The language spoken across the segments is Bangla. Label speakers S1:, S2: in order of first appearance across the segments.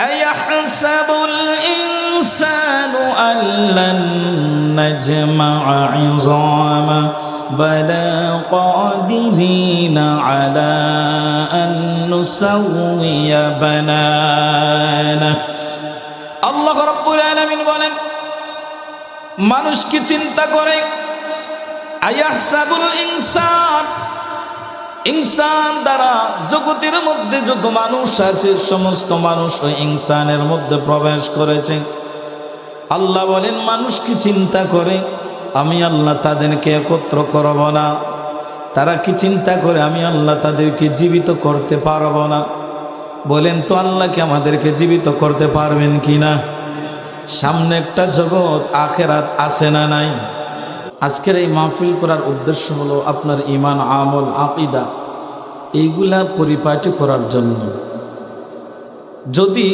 S1: আয়াহসাবুল ইনসানু আল্লান নাজমা'a 'ইযামা বালা কাদিরিনা আলা আন নুসাউইয়া বানানা। আল্লাহ রাব্বুল আলামিন বলেন, মানুষ কি চিন্তা করে? আয়াহসাবুল ইনসান, ইনসান দ্বারা জগতের মধ্যে যত মানুষ আছে সমস্ত মানুষ ওই ইনসানের মধ্যে প্রবেশ করেছে। আল্লাহ বলেন, মানুষ কি চিন্তা করে আমি আল্লাহ তাদেরকে একত্র করব না? তারা কি চিন্তা করে আমি আল্লাহ তাদেরকে জীবিত করতে পারব না? বলেন তো, আল্লাহ কি আমাদেরকে জীবিত করতে পারবেন কি না? সামনে একটা জগৎ আখেরাত আছে না নাই? আজকের এই মাহফিল করার উদ্দেশ্য হলো আপনার ঈমান, আমল, আকীদা এইগুলা পরিপাটি করার জন্য। যদি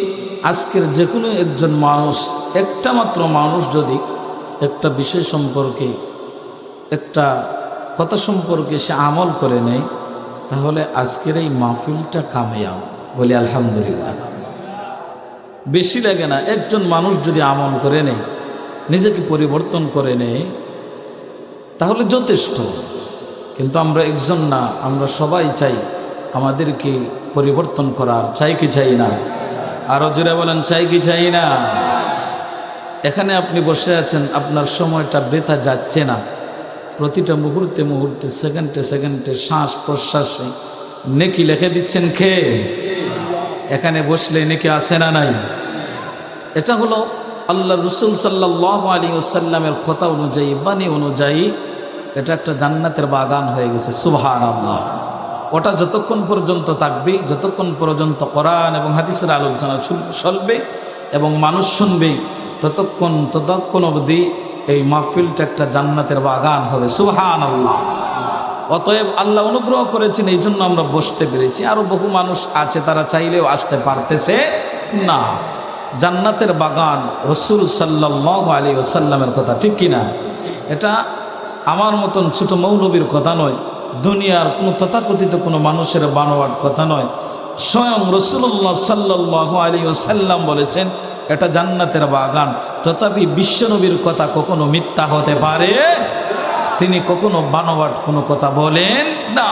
S1: আজকের যে কোনো একজন মানুষ, একটা মাত্র মানুষ যদি একটা বিষয় সম্পর্কে, একটা কথা সম্পর্কে সে আমল করে নেয়, তাহলে আজকের এই মাহফিলটা কামিয়াব। বলি আলহামদুলিল্লাহ। বেশি লাগে না, একজন মানুষ যদি আমল করে নেয়, নিজেকে পরিবর্তন করে নেয়, তাহলে যথেষ্ট। কিন্তু আমরা একজন না, আমরা সবাই চাই আমাদেরকে পরিবর্তন করার। চাই কি চাই না? আরো জোরে বলেন, চাই কি চাই না? এখানে আপনি বসে আছেন, আপনার সময়টা বৃথা যাচ্ছে না। প্রতিটা মুহূর্তে মুহূর্তে, সেকেন্ডে সেকেন্ডে, শ্বাস প্রশ্বাসে নেকি লিখে দিচ্ছেন কে? এখানে বসলে নেকি আছে না নাই? এটা হলো আল্লাহ রসুল সাল্লাল্লাহু আলাইহি ওয়াসাল্লামের কথা অনুযায়ী, বাণী অনুযায়ী এটা একটা জান্নাতের বাগান হয়ে গেছে। সুবহানাল্লাহ। ওটা যতক্ষণ পর্যন্ত থাকবে, যতক্ষণ পর্যন্ত কোরআন এবং হাদিসের আলোচনা চলবে এবং মানুষ শুনবে, ততক্ষণ অবধি এই মাহফিলটা একটা জান্নাতের বাগান হবে। সুবহানাল্লাহ। অতএব আল্লাহ অনুগ্রহ করেছেন, এই জন্য আমরা বসতে পেরেছি। আরও বহু মানুষ আছে, তারা চাইলেও আসতে পারতেছে না। জান্নাতের বাগান রসুল সাল্লাল্লাহু আলাইহি ওয়াসাল্লামের কথা, ঠিক কিনা? এটা আমার মতন ছোট মৌলবীর কথা নয়, দুনিয়ার কোনো তথাকথিত কোনো মানুষের বানোয়াট কথা নয়। স্বয়ং রাসূলুল্লাহ সাল্লাল্লাহু আলাইহি ওয়াসাল্লাম বলেছেন এটা জান্নাতের বাগান। তথাপি বিশ্বনবীর কথা কখনো মিথ্যা হতে পারে? তিনি কখনো বানোয়াট কোনো কথা বলেন না।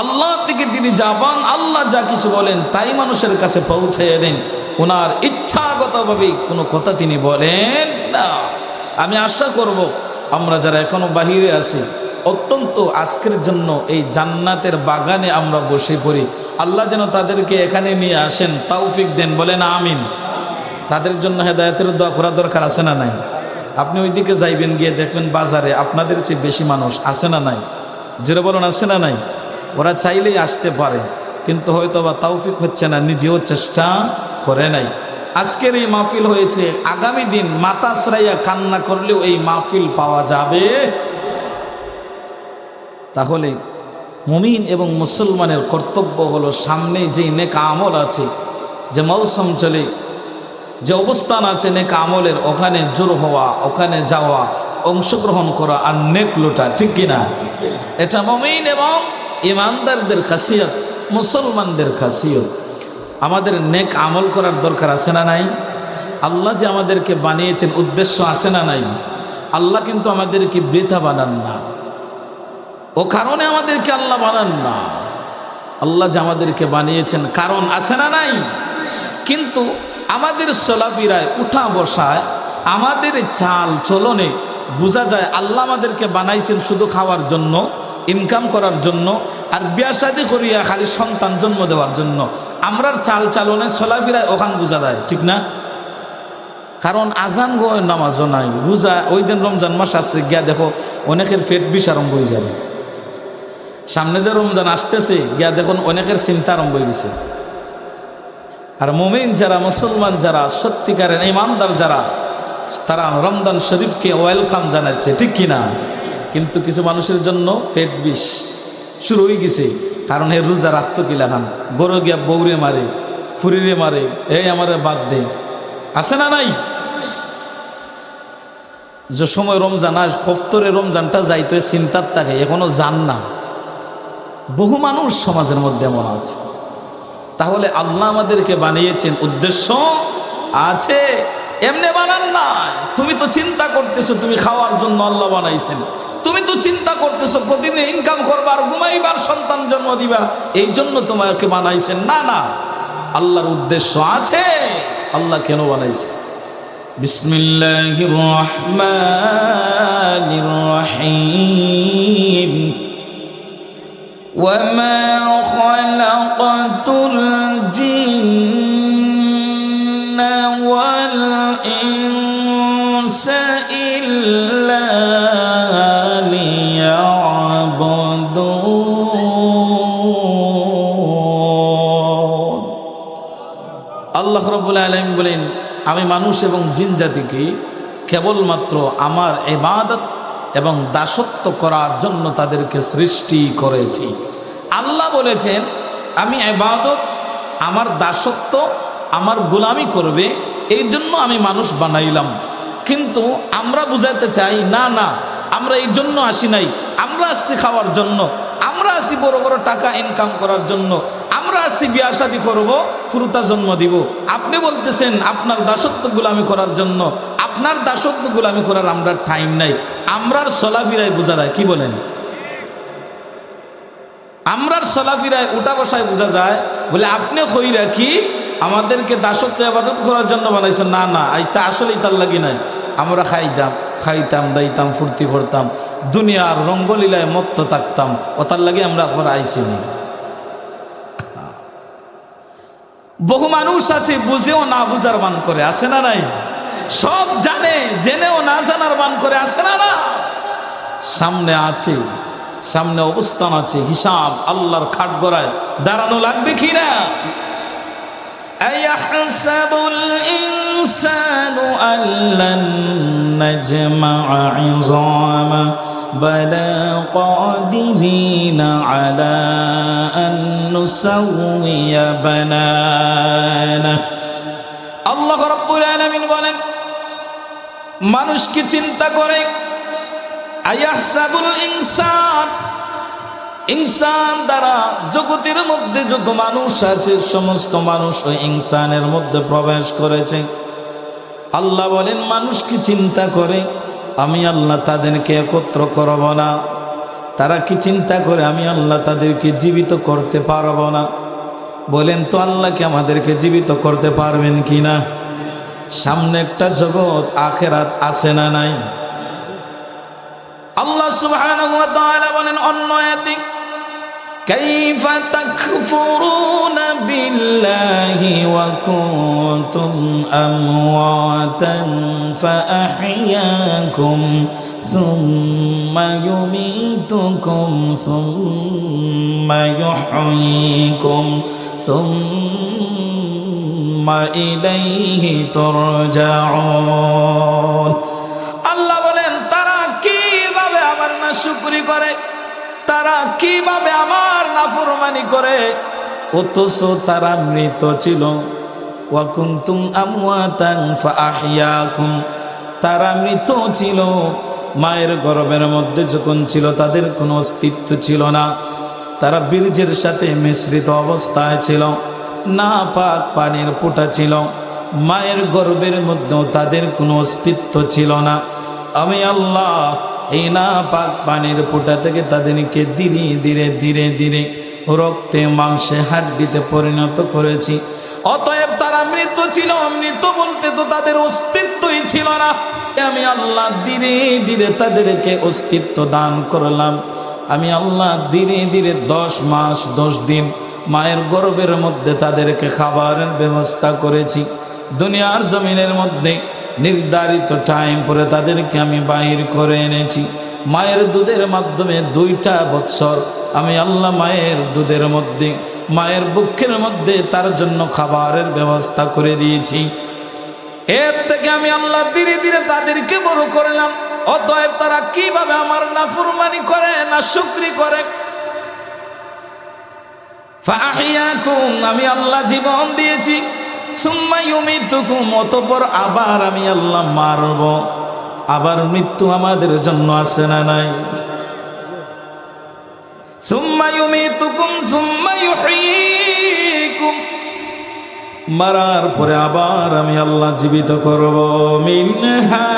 S1: আল্লাহ থেকে তিনি যাবান, আল্লাহ যা কিছু বলেন তাই মানুষের কাছে পৌঁছে দেন। ওনার ইচ্ছাগতভাবে কোনো কথা তিনি বলেন না। আমি আশা করব আমরা যারা এখনো বাহিরে আছি, অত্যন্ত আজকের জন্য এই জান্নাতের বাগানে আমরা বসে পড়ি। আল্লাহ যেন তাদেরকে এখানে নিয়ে আসেন, তৌফিক দেন। বলেন আমিন। তাদের জন্য হেদায়েতের দোয়া করা দরকার আছে না নাই? আপনি ওইদিকে যাইবেন, গিয়ে দেখবেন বাজারে আপনাদের চেয়ে বেশি মানুষ আছে না নাই? জোরে বলুন, আছে না নাই? ওরা চাইলেই আসতে পারে, কিন্তু হয়তো বা তৌফিক হচ্ছে না, নিজেও চেষ্টা করে নাই। আজকের এই মাহফিল হয়েছে, আগামী দিন মাথা আছড়াইয়া কান্না করলেও এই মাহফিল পাওয়া যাবে। তাহলে মুমিন এবং মুসলমানের কর্তব্য হলো সামনে যেই নেক আমল আছে, যে মৌসুম চলে, যে অবস্থান আছে নেক আমলের, ওখানে জোর হওয়া, ওখানে যাওয়া, অংশগ্রহণ করা আর নেক লুটা, ঠিক কিনা? এটা মুমিন এবং ইমানদারদের খাসিয়ত, মুসলমানদের খাসিয়ত। আমাদের নেক আমল করার দরকার আছে না নাই? আল্লাহ যে আমাদেরকে বানিয়েছেন, উদ্দেশ্য আছে না নাই? আল্লাহ কিন্তু আমাদেরকে বৃথা বানান না, ও কারণে আমাদেরকে আল্লাহ বানান না। আল্লাহ যে আমাদেরকে বানিয়েছেন কারণ আছে না নাই? কিন্তু আমাদের চলাফেরায়, উঠা বসায়, আমাদের চাল চলনে বোঝা যায় আল্লাহ আমাদেরকে বানাইছেন শুধু খাওয়ার জন্য, ইনকাম করার জন্য, আর বিয়া শাদী করিয়া খালি সন্তান জন্ম দেওয়ার জন্য। আমরার চাল চালনে চলাফেরায় ওখান বোঝা যায়, ঠিক না? কারণ আজান গো নামাজও নাই, রোজা, ওই দিন রমজান মাস আসছে, গিয়া দেখো অনেকের পেট বিষ আরম্ভ হয়ে যাবে। সামনে যে রমজান আসতেছে, গিয়া দেখুন অনেকের চিন্তা আরম্ভ হয়ে গেছে। আর মুমিন যারা, মুসলমান যারা, সত্যিকারের ইমানদার যারা, তারা রমজান শরীফকে ওয়েলকাম জানাচ্ছে, ঠিক কিনা? কিন্তু কিছু মানুষের জন্য পেট বিষ শুরু হয়ে গেছে। কারণ এই রোজা রাখতো কি লাগান, গরু গিয়া বৌরে মারে, ফুরিরে মারে, এই আমারে বাদ দে, আছে না নাই? যে সময় রমজান আস, কফতরে রমজানটা যাইতো চিন্তার থাকে, এখনো যান না। বহু মানুষ সমাজের মধ্যে এমন আছে। তাহলে আল্লাহ আমাদেরকে বানিয়েছেন, উদ্দেশ্য আছে, এমনি বানান না। তুমি তো চিন্তা করতেছো তুমি খাওয়ার জন্য আল্লাহ বানাইছেন, তুমি তো চিন্তা করতেছো প্রতিদিন ইনকাম করবার, ঘুমাইবার, সন্তান জন্ম দিবা, এই জন্য তোমাকে বানাইছেন। না না, আল্লাহর উদ্দেশ্য আছে। আল্লাহ কেন বানাইছে? বিসমিল্লাহির রহমানির রহিম। ওয়ামা খালাকাতুল জিন্না ওয়াল ইনসা ইল্লা লিয়াবুদুন। আল্লাহ রাব্বুল আলামিন বলেন, আমি মানুষ এবং জিন জাতিকে কেবলমাত্র আমার ইবাদত এবং দাসত্ব করার জন্য তাদেরকে সৃষ্টি করেছি। আল্লাহ বলেছেন আমি ইবাদত, আমার দাসত্ব, আমার গোলামি করবে, এই জন্য আমি মানুষ বানাইলাম। কিন্তু আমরা বুঝাতে চাই না না, আমরা এই জন্য আসি নাই, আমরা আসছি খাওয়ার জন্য, আমরা আসি বড় বড় টাকা ইনকাম করার জন্য, আমরা আসছি বিয়া শাদী করবো, ফুরুতা জন্ম দিব। আপনি বলতেছেন আপনার দাসত্ব গোলামি করার জন্য, আপনার দাসত্ব গোলামি করার আমরা টাইম নাই। আমরার চলাফিরায় বোঝা যায়, কি বলেন? আমরার চলাফিরায় উঠা বসায় বোঝা যায়। বলে আপনি কইরা কি আমাদেরকে দাসত্ব ইবাদত করার জন্য বানাইছেন? না না, এইটা আসলেই তার লাগি নাই। আমরা খাইতাম দাইতাম, ফুর্তি করতাম, দুনিয়ার রঙ্গলীলায় মত্ত থাকতাম, ও তার লাগে আমরা আপনার আইসি নি। বহু মানুষ আছে বুঝেও না বুঝার মান করে, আছে না নাই? সব জানে জেনেও না জানার মান করে, আছে না না? সামনে আছে, সামনে অবস্থান আছে, হিসাব আল্লাহর খাটগড়ায় দাঁড়ানো লাগবে কিনা? আয়াহসাবুল ইনসানু আল্লান নাজমা'a 'ইযামা বালা কাদিরিনা আলা আন নুসাউইয়া বানানা। আল্লাহ রাব্বুল আলামিন বলেন, মানুষ কি চিন্তা করে? আয়াহসাবুল ইনসান, ইনসান দ্বারা জগতের মধ্যে যত মানুষ আছে সমস্ত মানুষ ওই ইনসানের মধ্যে প্রবেশ করেছে। আল্লাহ বলেন মানুষ কি চিন্তা করে আমি আল্লাহ তাদেরকে একত্র করব না? তারা কি চিন্তা করে আমি আল্লাহ তাদেরকে জীবিত করতে পারব না? বলেন তো আল্লাহ কি আমাদেরকে জীবিত করতে পারবেন কি না? সামনে একটা জগৎ আখিরাত আছে না নাই? আল্লাহ সুবহানাহু ওয়া তাআলা বলেন অন্য আয়াতে, কাইফা তাকফুরুনা বিল্লাহি ওয়া কুনতুম আমওয়াতান ফাআহইয়াকুম সুম্মা ইউমীতুকুম সুম্মা ইউহয়ীকুম সুম্মা ইলাইহি তুরজাউন। আল্লাহ বলেন তারা কিভাবে আমার নাশকরি করে, তারা কিভাবে আমার নাফরমানি করে, অথচ তারা মৃত ছিল। ওয়া কুনতুম আমওয়াতান ফাআহইয়াকুম, তারা মৃত ছিল, মায়ের গর্ভের মধ্যে যখন ছিল তাদের কোনো অস্তিত্ব ছিল না, তারা বীর্যের সাথে মিশ্রিত অবস্থায় ছিল, না পাক পানির ফোঁটা ছিল, মায়ের গর্ভের মধ্যেও তাদের কোনো অস্তিত্ব ছিল না। আমি আল্লাহ এই না পাক পানির ফোঁটা থেকে তাদেরকে ধীরে ধীরে ধীরে ধীরে রক্তে মাংসে হাড্ডিতে পরিণত করেছি। অতএব তারা মৃত ছিল, মৃত বলতে তো তাদের অস্তিত্বই ছিল না। আমি আল্লাহ ধীরে ধীরে তাদেরকে অস্তিত্ব দান করলাম। আমি আল্লাহ ধীরে ধীরে 10 মাস 10 দিন মায়ের গর্ভের মধ্যে তাদেরকে খাবারের ব্যবস্থা করেছি। দুনিয়ার জমিনের মধ্যে নির্ধারিত টাইম পরে তাদেরকে আমি বাহির করে এনেছি। মায়ের দুধের মাধ্যমে 2টা বৎসর আমি আল্লাহ মায়ের দুধের মধ্যে, মায়ের বুকের মধ্যে তার জন্য খাবারের ব্যবস্থা করে দিয়েছি। এর থেকে আমি আল্লাহ ধীরে ধীরে তাদেরকে বড় করলাম। অতএব তারা কিভাবে আমার নাফরমানি করে, নাশুকরি করে। ফাআহইয়াকুম, আমি আল্লাহ জীবন দিয়েছি। সুম্মা ইউমীতুকুম, অতঃপর আবার আমি আল্লাহ মারব। আবার মৃত্যু আমাদের জন্য আছে না নাই? সুম্মা ইউমীতুকুম সুম্মা ইউহয়ীকুম, মারার পরে আবার আমি আল্লাহ জীবিত করব। মিনহা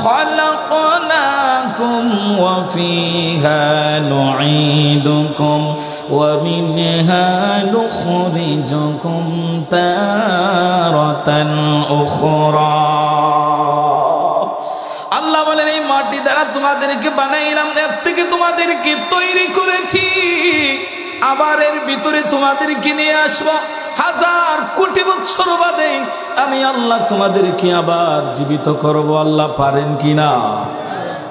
S1: খালাকনাকুম ওয়া ফিহা নুঈদুকুম ওয়া মিনহা নুখরিজুকুম তারাতান উখরা। আল্লাহ বলেন এই মাটি দ্বারা তোমাদেরকে বানাইলাম, এর থেকে তোমাদেরকে তৈরি করেছি, আবার এর ভিতরে তোমাদেরকে নিয়ে আসবো। হাজার কোটি বছর বাদে আমি আল্লাহ তোমাদেরকে আবার জীবিত করব। আল্লাহ পারেন কিনা?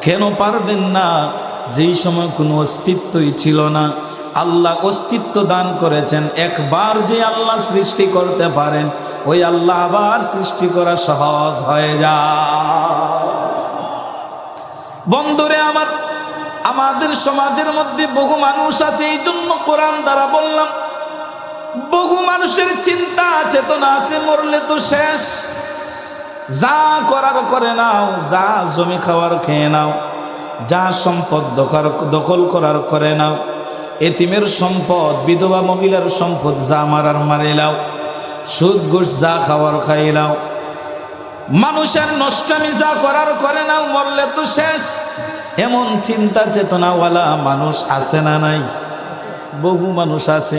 S1: কেন পারবেন না? যেই সময় কোনো অস্তিত্বই ছিল না, আল্লাহ অস্তিত্ব দান করেছেন। একবার যে আল্লাহ সৃষ্টি করতে পারেন, ওই আল্লাহ আবার সৃষ্টি করা সহজ হয়ে যায়। বন্ধুরে আমার, আমাদের সমাজের মধ্যে বহু মানুষ আছে, এই জন্য কোরআন দ্বারা বললাম, বহু মানুষের চিন্তা চেতনা আছে মরলে তো শেষ, যা করার করে নাও, যা জমি খাওয়ার খেয়ে নাও, যা সম্পদ দখল করার করে নাও, এতিমের সম্পদ, বিধবা মহিলার সম্পদ যা মারার মারি নাও, সুদ ঘুষ যা খাওয়ার খাই নাও, মানুষের নষ্টামি যা করার করে নাও, মরলে তো শেষ। এমন চিন্তা চেতনাওয়ালা মানুষ আছে না নাই? বহু মানুষ আছে,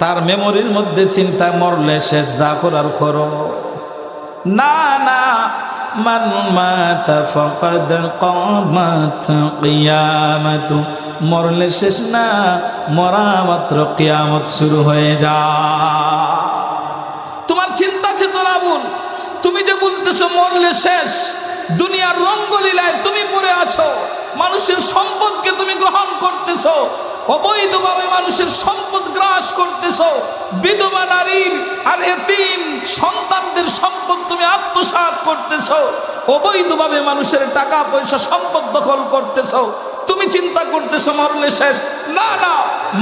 S1: তার মেমোরির মধ্যে চিন্তা মরলে শেষ, যা করার করো। না না, মান মাতা ফাকাদ কামাত কিয়ামাতু, মরলে শেষ না, মরা মাত্র কিয়ামত শুরু হয়ে যায়। তোমার চিন্তা চেতনা ভুল। তুমি যে বলতেছো মরলে শেষ, দুনিয়ার রঙ্গলীলায় তুমি পড়ে আছো, মানুষের সম্পদকে তুমি গ্রহণ করতেছো, অবৈধভাবে মানুষের সম্পদ গ্রাস করতেছো, বিধবা নারীর আর এতিম সন্তানদের সম্পদ তুমি আত্মসাৎ করতেছো, অবৈধভাবে মানুষের টাকা পয়সা সম্পদ দখল করতেছো। তুমি চিন্তা করতেছো মরলে শেষ। না না,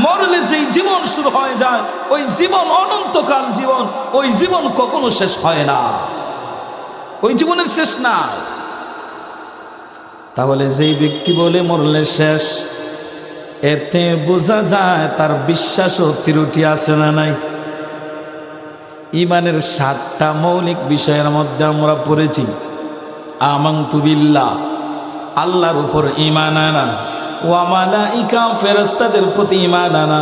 S1: মরলে যেই জীবন শুরু হয়ে যায়, ওই জীবন অনন্তকাল জীবন, ওই জীবন কখনো শেষ হয় না, ওই জীবনের শেষ না। তাহলে যেই ব্যক্তি বলে মরলে শেষ, এতে বোঝা যায় তার বিশ্বাসও ত্রুটি আছে না নাই? ইমানের 7টা মৌলিক বিষয়ের মধ্যে আমরা পড়েছি, আমানতু বিল্লাহ, আল্লাহর উপর ঈমান আনা, ওয়া মালাইকা, ফেরেশতাদের প্রতি ঈমান আনা,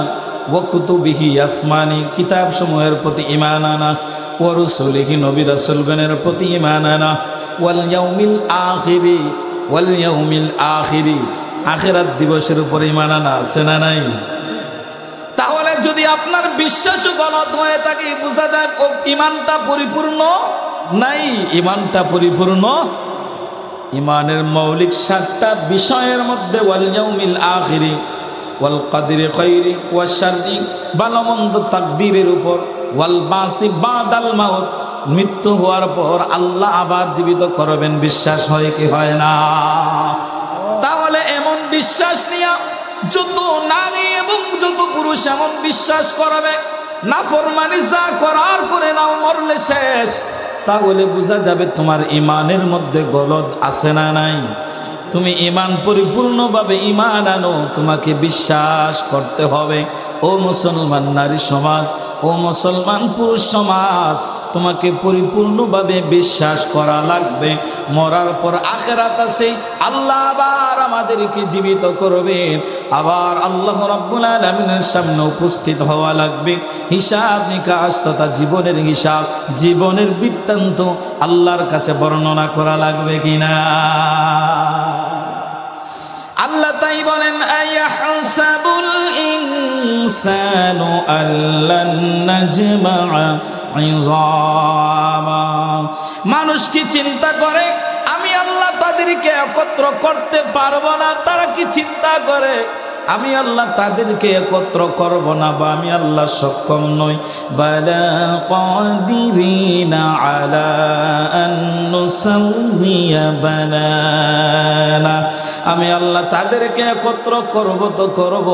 S1: ওয়া কুতুবিহি, আসমানি কিতাব সমূহের প্রতি ঈমান আনা, ওয়া রুসুলিহি, নবী রাসূলগণের প্রতি ঈমান আনা, ওয়াল ইয়াউমিল আখিরি, ওয়াল ইয়াউমিল আখিরি, আখিরাত দিবসের উপর ঈমান আনা আছে না নাই? তাহলে যদি আপনার বিশ্বাসও গলত হয়ে থাকে, বোঝা যায় ঈমানটা পরিপূর্ণ নাই, ঈমানটা পরিপূর্ণ। ঈমানের মৌলিক 7টা বিষয়ের মধ্যে ওয়াল ইয়াউমিল আখিরি, ওয়াল কদরি খাইরি ওয়া শাররি, ভালো মন্দ তাকদীরের উপর, ওয়াল বাসি বাদাল মাউত, মৃত্যু হওয়ার পর আল্লাহ আবার জীবিত করবেন, বিশ্বাস হয় কি হয় না? তাহলে এমন বিশ্বাস নিয়ে যত নারী এবং যত পুরুষ এমন বিশ্বাস করবে, নাফরমানি যা করার করে নাও, মরলে শেষ, তাহলে বোঝা যাবে তোমার ঈমানের মধ্যে গলদ আছে না নাই। তুমি ঈমান পরিপূর্ণভাবে ঈমান আনো, তোমাকে বিশ্বাস করতে হবে। ও মুসলমান নারী সমাজ, ও মুসলমান পুরুষ সমাজ, তোমাকে পরিপূর্ণভাবে বিশ্বাস করা লাগবে মরার পর আখিরাত আছে, আল্লাহ আবার আমাদেরকে জীবিত করবেন, আবার আল্লাহ রাব্বুল আলামিনের সামনে উপস্থিত হওয়া লাগবে। হিসাব নিকাশ তথা জীবনের হিসাব, জীবনের বৃত্তান্ত আল্লাহর কাছে বর্ণনা করা লাগবে কিনা? আল্লাহ তাই বলেন, আয়াহসাবুল ইনসানু আল্লান নাজমা'a ইযামা, মানুষ কি চিন্তা করে আমি আল্লাহ তাদেরকে একত্র করতে পারবো না? তারা কি চিন্তা করে আমি আল্লাহ তাদেরকে একত্র করব না, বা আমি আল্লাহ সক্ষম নই? বালা কাদিরিনা আলা আন নুসাউইয়া বানানা, আমি আল্লাহ তাদেরকে একত্র করব তো করব,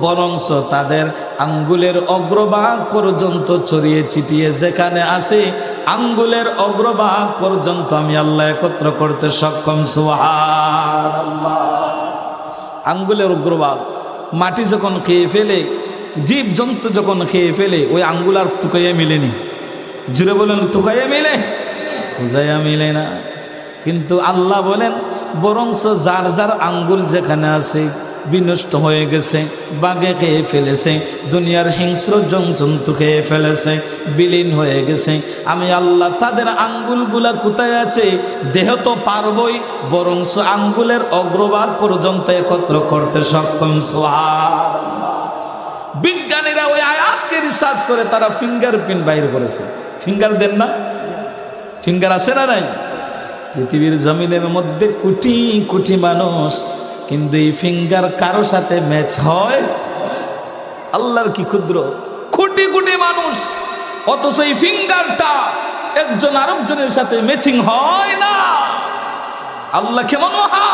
S1: বরঞ্চ তাদের আঙ্গুলের অগ্রভাগ পর্যন্ত ছড়িয়ে ছিটিয়ে যেখানে আছে, আঙ্গুলের অগ্রভাগ পর্যন্ত আমি আল্লাহ একত্র করতে সক্ষম। সুবহানাল্লাহ। আঙ্গুলের অগ্রভাগ মাটি যখন খেয়ে ফেলে, জীব জন্তু যখন খেয়ে ফেলে, ওই আঙ্গুল আর তুকাইয়া মিলেনি। জুড়ে বলেন, তুকাইয়া মিলে? বুঝাইয়া মিলে না। কিন্তু আল্লাহ বলেন বরঞ্চ যার যার আঙ্গুল যেখানে আছে বিনষ্ট হয়ে গেছে, বাঘে খেয়ে ফেলেছে, দুনিয়ার হিংস্র জন্তু খেয়ে ফেলেছে, বিলীন হয়ে গেছে, আমি আল্লাহ তাদের আঙ্গুলগুলা কোথায় আছে দেহ তো পারবই, বরঞ্চ আঙ্গুলের অগ্রভাগ পর্যন্ত একত্র করতে সক্ষম। সুবহানাল্লাহ। বিজ্ঞানীরা ওই আয়াতকে রিসার্চ করে তারা ফিঙ্গারপ্রিন্ট বাইর করেছে। ফিঙ্গার দেন না? ফিঙ্গার আছে না নাই? পৃথিবীর জমিনের মধ্যে কোটি কোটি মানুষ, কিন্তু এই ফিঙ্গার কারো সাথে ম্যাচ হয়? আল্লাহর কি ক্ষুদ্র! কোটি কোটি মানুষ, অথচ এই ফিঙ্গারটা একজন আরেকজনের সাথে ম্যাচিং হয় না। আল্লাহ কেমন মহা!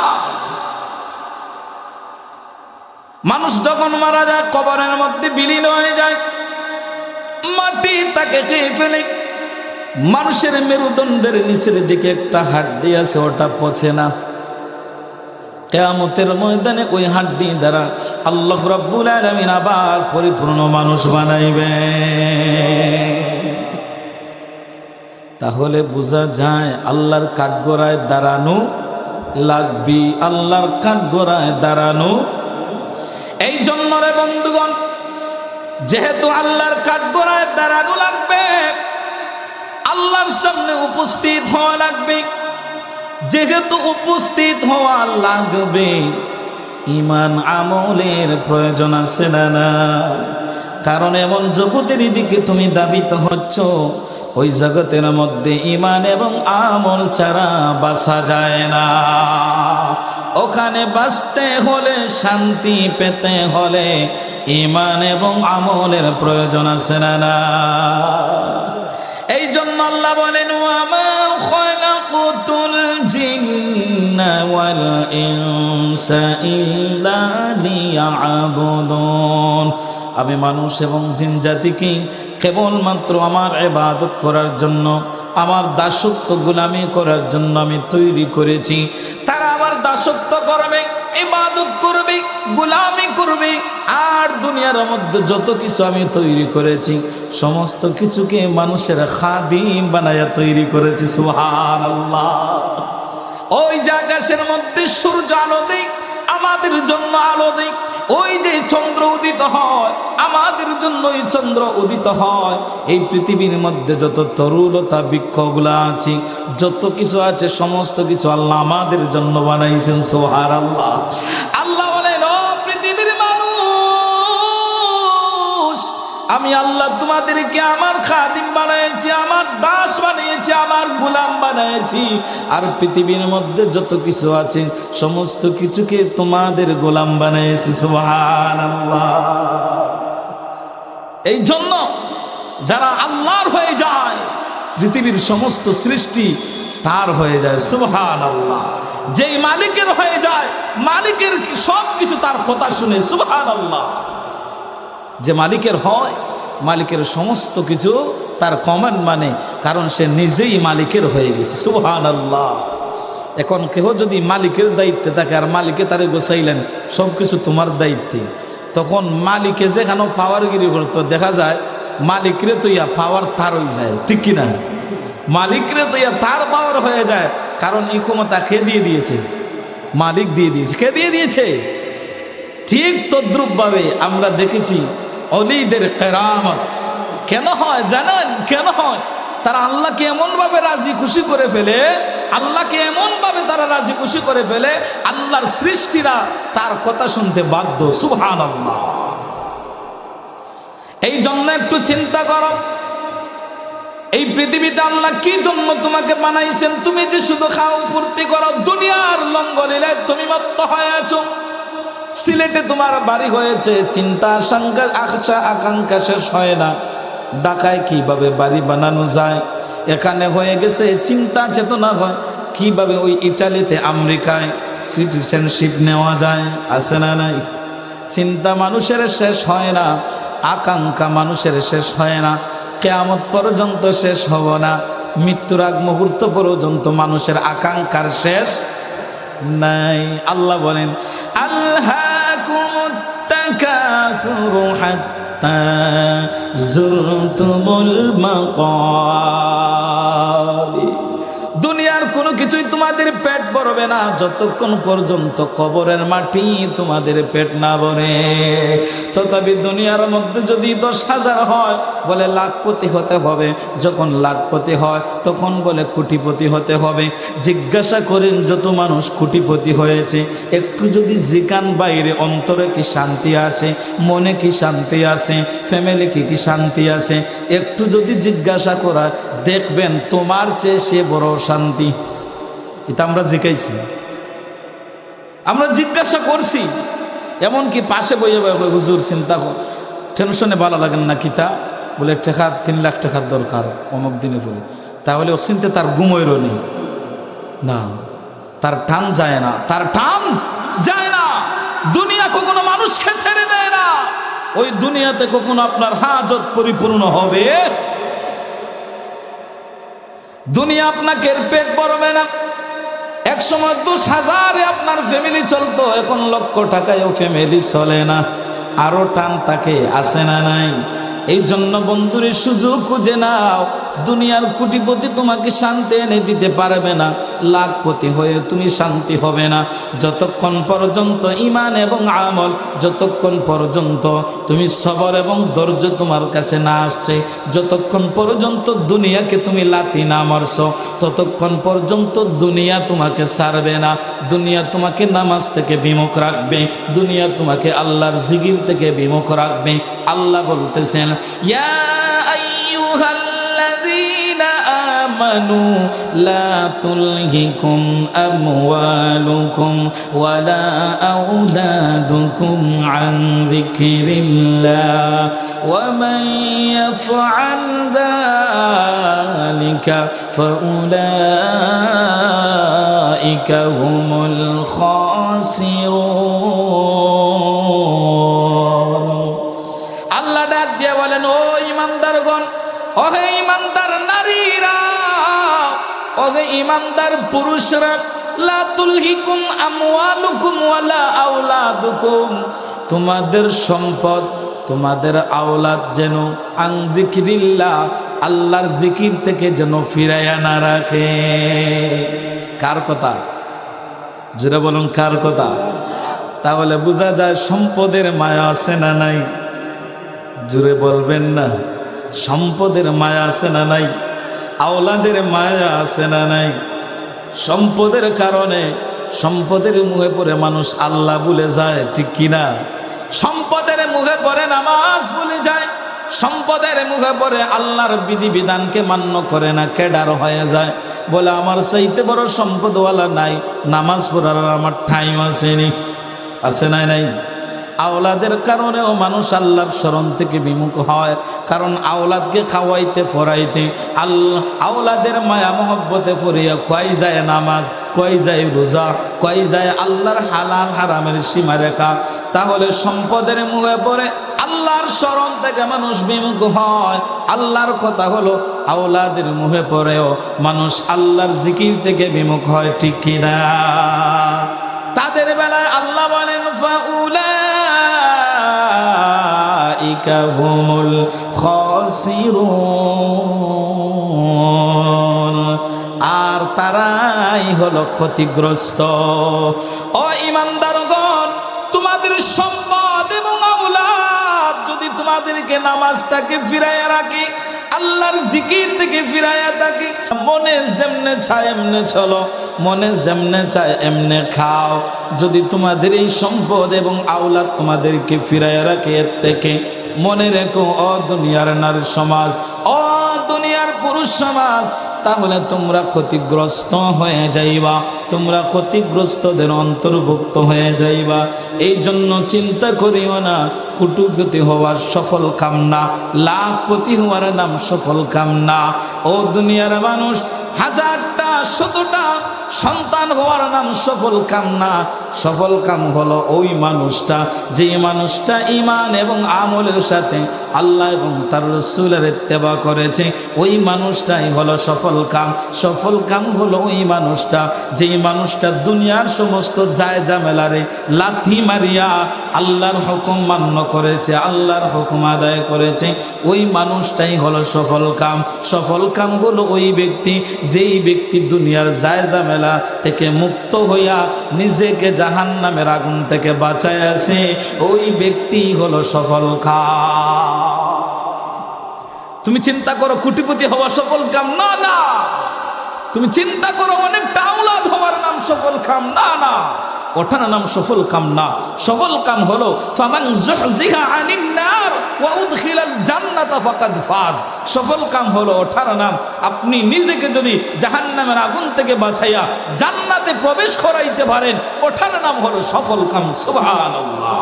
S1: মানুষ যখন মারা যায় কবরের মধ্যে বিলীন হয়ে যায়, মাটি তাকে খেয়ে ফেলে। মানুষের মেরুদণ্ডের নিচের দিকে একটা হাড্ডি আছে, ওটা পচে না। কিয়ামতের ময়দানে ওই হাড্ডি দ্বারা আল্লাহ রাব্বুল আলামিন আবার পরিপূর্ণ মানুষ বানাইবে। তাহলে বোঝা যায় আল্লাহর কাঠগড়ায় দাঁড়ানো লাগবি, আল্লাহর কাঠগড়ায় দাঁড়ানো। এই জন্য রে বন্ধুগণ, যেহেতু আল্লাহর কাঠগড়ায় দাঁড়ানো লাগবে, আল্লাহর সামনে উপস্থিত হওয়া লাগবে, যেহেতু উপস্থিত হওয়া লাগবে, ঈমান আমলের প্রয়োজন আছে না? কারণ এমন জগতের দিকে তুমি দাবিত হচ্ছ, ওই জগতের মধ্যে ঈমান এবং আমল ছাড়া বাঁচা যায় না। ওখানে বাঁচতে হলে, শান্তি পেতে হলে ঈমান এবং আমলের প্রয়োজন আছে না? এই জন্য আল্লাহ বলেন, ওয়ামা খালাকুতুল জিন্না ওয়াল ইনসা ইল্লা লিয়াবুদুন। আমি মানুষ এবং জিন জাতিকে কেবলমাত্র আমার ইবাদত করার জন্য, আমার দাসত্ব গোলামি করার জন্য আমি তৈরি করেছি। তারা আমার দাসত্ব করবে, ইবাদত করবে, গোলামি করবে। আর দুনিয়ার মধ্যে যত কিছু আমি তৈরি করেছি, সমস্ত কিছুকে মানুষের খাদিম বানায়া তৈরি করেছি। সুবহানাল্লাহ। ওই যে আকাশের মধ্যে সূর্য আলো দেয়, আমাদের জন্য আলো দেয়। ওই যে চন্দ্র উদিত হয়, আমাদের জন্য ওই চন্দ্র উদিত হয়। এই পৃথিবীর মধ্যে যত তরুলতা বৃক্ষগুলা আছে, যত কিছু আছে, সমস্ত কিছু আল্লাহ আমাদের জন্য বানাইছেন। সুবহানাল্লাহ। আল্লাহ বলেন, ও পৃথিবীর মানুষ, আমি আল্লাহ তোমাদেরকে আমার খাদিম বানিয়েছি, আমার দাস বানিয়েছি, আমার গোলাম বানিয়েছি। আর পৃথিবীর মধ্যে যত কিছু আছে, সমস্ত কিছুকে তোমাদের গোলাম বানিয়েছি। সুবহানাল্লাহ। এই জন্য যারা আল্লাহর হয়ে যায়, পৃথিবীর সমস্ত সৃষ্টি তার হয়ে যায়। সুবহানাল্লাহ। যেই মালিকের হয়ে যায়, মালিকের সব কিছু তার কথা শুনে। সুবহানাল্লাহ। যে মালিকের হয়, মালিকের সমস্ত কিছু তার কমান্ড মানে, কারণ সে নিজেই মালিকের হয়ে গেছে। সুবহানাল্লাহ। এখন কেহ যদি মালিকের দায়িত্বে থাকে আর মালিকে তারে গোছাইলেন সব কিছু তোমার দায়িত্বে, তখন মালিকে যেখানে পাওয়ারগিরি করতো, দেখা যায় মালিকরে তো ইয়া পাওয়ার তার হয়ে যায়। ঠিক কিনা? মালিকরে তো ইয়া তার পাওয়ার হয়ে যায়, কারণ এই ক্ষমতা কে দিয়ে দিয়েছে? মালিক দিয়ে দিয়েছে। কে দিয়ে দিয়েছে? ঠিক তদ্রুপভাবে আমরা দেখেছি অলিদের কেরামত কেন হয় জানেন? কেন হয়? তারা আল্লাহকে এমনভাবে রাজি খুশি করে ফেলে, আল্লাহকে এমনভাবে তারা রাজি খুশি করে ফেলে, আল্লাহর সৃষ্টিরা তার কথা শুনতে বাধ্য। সুবহানাল্লাহ। এই জন্য একটু চিন্তা করো, এই পৃথিবীতে আল্লাহ কি জন্য তোমাকে বানাইছেন? তুমি যে শুধু খাও ফুর্তি করো, দুনিয়ার লঙ্গলীলায় তুমি মত্ত হয়ে আছো। সিলেটে তোমার বাড়ি হয়েছে, চিন্তা আশা আকাঙ্ক্ষা শেষ হয় না, ঢাকায় কিভাবে বাড়ি বানানো যায়। এখানে হয়ে গেছে চিন্তা চেতনা হয় কিভাবে ওই ইটালিতে আমেরিকায় সিটিজেনশিপ নেওয়া যায়। আছে না নাই? চিন্তা মানুষের শেষ হয় না, আকাঙ্ক্ষা মানুষের শেষ হয় না, কিয়ামত পর্যন্ত শেষ হব না। মৃত্যুর আগ মুহূর্ত পর্যন্ত মানুষের আকাঙ্ক্ষার শেষ নাই। আল্লাহ বলেন, আল্লাহকুমুত التكاثر حتى زرتم المقابر দুনিয়ার কোনো কিছুই তোমাদের পেট ভরবে না যতক্ষণ পর্যন্ত কবরের মাটি তোমাদের পেট না ভরে। তথাপি দুনিয়ার মধ্যে যদি 10,000 হয় বলে লাখপতি হতে হবে, যখন লাখপতি হয় তখন বলে কোটিপতি হতে হবে। জিজ্ঞাসা করেন যত মানুষ কোটিপতি হয়েছে, একটু যদি জিকান বাইরে অন্তরে কি শান্তি আছে, মনে কি শান্তি আছে, ফ্যামিলি কি শান্তি আছে, একটু যদি জিজ্ঞাসা করা দেখবেন তোমার চেয়ে সে বড় শান্তি। এটা আমরা জিজ্ঞাসি, আমরা জিজ্ঞাসা করছি। এমনকি পাশে বইয়ে বইয়ে হুজুর চিন্তা কর, টেনশনে ভালো লাগেন না কিতা বলে 3 লাখ টাকার দরকার অমুক দিনে বলে, তাহলে ও চিনতে তার ঘুমোইরও নেই না, তার টান যায় না, তার টান যায় না। দুনিয়া কখনো মানুষকে ছেড়ে দেয় না, ওই দুনিয়াতে কখনো আপনার হাজত পরিপূর্ণ হবে। দুনিয়া আপনাকে পেট ভরবে না। এক সময় 10,000-এ আপনার ফ্যামিলি চলতো, এখন লক্ষ টাকায়ও ফ্যামিলি চলে না। আরো টান তাকে আসে না নাই? এই জন্য বন্ধুরে সুযোগ খুঁজে নাও। দুনিয়ার কোটিপতি তোমাকে শান্তি এনে দিতে পারবে না, লাখপতি হয়ে তুমি শান্তি হবে না যতক্ষণ পর্যন্ত ঈমান এবং আমল, যতক্ষণ পর্যন্ত তুমি সবর এবং ধৈর্য তোমার কাছে না আসছে, যতক্ষণ পর্যন্ত দুনিয়াকে তুমি লাথি না মারছো, ততক্ষণ পর্যন্ত দুনিয়া তোমাকে ছাড়বে না। দুনিয়া তোমাকে নামাজ থেকে বিমুখ রাখবে, দুনিয়া তোমাকে আল্লাহর জিকির থেকে বিমুখ রাখবে। আল্লাহ বলতেছেন, ইয়া আইয়ুহাল্লাযীনা আমানু লা তুলহিকুম আমওয়ালুকুম ওয়ালা আওলাদুকুম আন যিকরিল্লাহ ওয়া মান ইয়াফআল যালিকা ফাউলাইকা হুমুল খাসিরুন। আল্লাহ ডাক দিয়ে বলেন, ও ইমানদারগণ, ওহে ইমানদার নারীরা, ওহে ইমানদার পুরুষরা, লা তুলহিকুম আমওয়ালুকুম ওয়ালা আওলাদুকুম, তোমাদের সম্পদ, তোমাদের আওলাদ যেন আন যিকরিল্লাহ, আল্লাহর জিকির থেকে যেন ফিরাইয়া না রাখে। কার কথা? যারা বলুন কার কথা? তাহলে বোঝা যায় সম্পদের মায়া আছে না নাই? জুড়ে বলবেন না, সম্পদের মায়া আছে না নাই? আওলাদের মায়া আছে না নাই? সম্পদের কারণে, সম্পদের মুখে পড়ে মানুষ আল্লাহ ভুলে যায়, ঠিক কিনা? সম্পদের মুখে পড়ে নামাজ ভুলে যায়, সম্পদের মুখে পড়ে আল্লাহর বিধিবিধানকে মান্য করে না, কেডার হয়ে যায়। বলে আমার চাইতে বড় সম্পদওয়ালা নাই, নামাজ পড়ার আমার টাইম আসেনি, আছে নাই? নাই। আওলাদের কারণেও মানুষ আল্লাহর শরণ থেকে বিমুখ হয়, কারণ আওলাদকে খাওয়াইতে পড়াইতে আওলাদের মায়া মহব্বতে পড়িয়া কয় যায় নামাজ, কয় যায় রোজা, কয় যায় আল্লাহর হালাল হারামের সীমারেখা। তাহলে সম্পদের মুখে পড়ে আল্লাহর শরণ থেকে মানুষ বিমুখ হয়। আল্লাহর কথা হলো আওলাদের মুখে পড়েও মানুষ আল্লাহর জিকির থেকে বিমুখ হয়, ঠিক কিনা? তাদের বেলায় আল্লাহ বলেন, ফাউলাইকা হুমুল খাসিরুন, আর তারাই হলো ক্ষতিগ্রস্ত। ও ইমানদারগণ, তোমাদের সম্পদ এবং আওলাদ যদি তোমাদেরকে নামাজ থেকে ফিরাইয়া রাখি, আল্লাহর জিকির থেকে ফিরাইয়া থাকি, মনে যেমনে চায় এমনে চলো, মনে যেমনে চায় এমনে খাও, যদি তোমাদের এই সম্পদ এবং আওলাদ তোমাদেরকে ফিরাইয়া রাখে এর থেকে, মনে রেখো ও দুনিয়ার নারী সমাজ, ও দুনিয়ার পুরুষ সমাজ, তাহলে তোমরা ক্ষতিগ্রস্ত হয়ে যাইবা, তোমরা ক্ষতিগ্রস্তদের অন্তর্ভুক্ত হয়ে যাইবা। এই জন্য চিন্তা করিও না কোটিপতি হওয়ার সফল কাম না, লাখপতি হওয়ার নাম সফল কাম না। ও দুনিয়ার মানুষ, 1000টা 100টা সন্তান হওয়ার নাম সফল কাম না। সফল কাম হলো ওই মানুষটা, যে মানুষটা ঈমান এবং আমলের সাথে আল্লাহ এবং তার রাসূলের ইত্তেবা করেছে, ওই মানুষটাই হলো সফল কাম। সফল কাম হলো ওই মানুষটা, যেই মানুষটা দুনিয়ার সমস্ত যায় ঝামেলারে লাথি মারিয়া আল্লাহর হুকুম মান্য করেছে, আল্লাহর হুকুম আদায় করেছে, ওই মানুষটাই হলো সফল কাম। সফল কাম হলো ওই ব্যক্তি, যেই ব্যক্তি দুনিয়ার যায় ঝামেলা থেকে মুক্ত হইয়া নিজেকে জাহান্নামের আগুন থেকে বাঁচায় আছে, ওই ব্যক্তি হলো সফল কাম। তুমি চিন্তা করো কোটিপতি হওয়া সফল কাম না, না। তুমি চিন্তা করো অনেক টাউলাদ হওয়ার নাম সফল কাম না, না, ওঠার নাম সফল কাম না। সফল কাম হলো ফামান যুহজিহা আনিন নার ওয়া উদখিলাল জান্নাতা ফাকাদ ফাজ। সফল কাম হলো ওঠার নাম, আপনি নিজেকে যদি জাহান্নামের আগুন থেকে বাঁচাইয়া জান্নাতে প্রবেশ করাইতে পারেন, ওঠার নাম হলো সফল কাম। সুবহানাল্লাহ,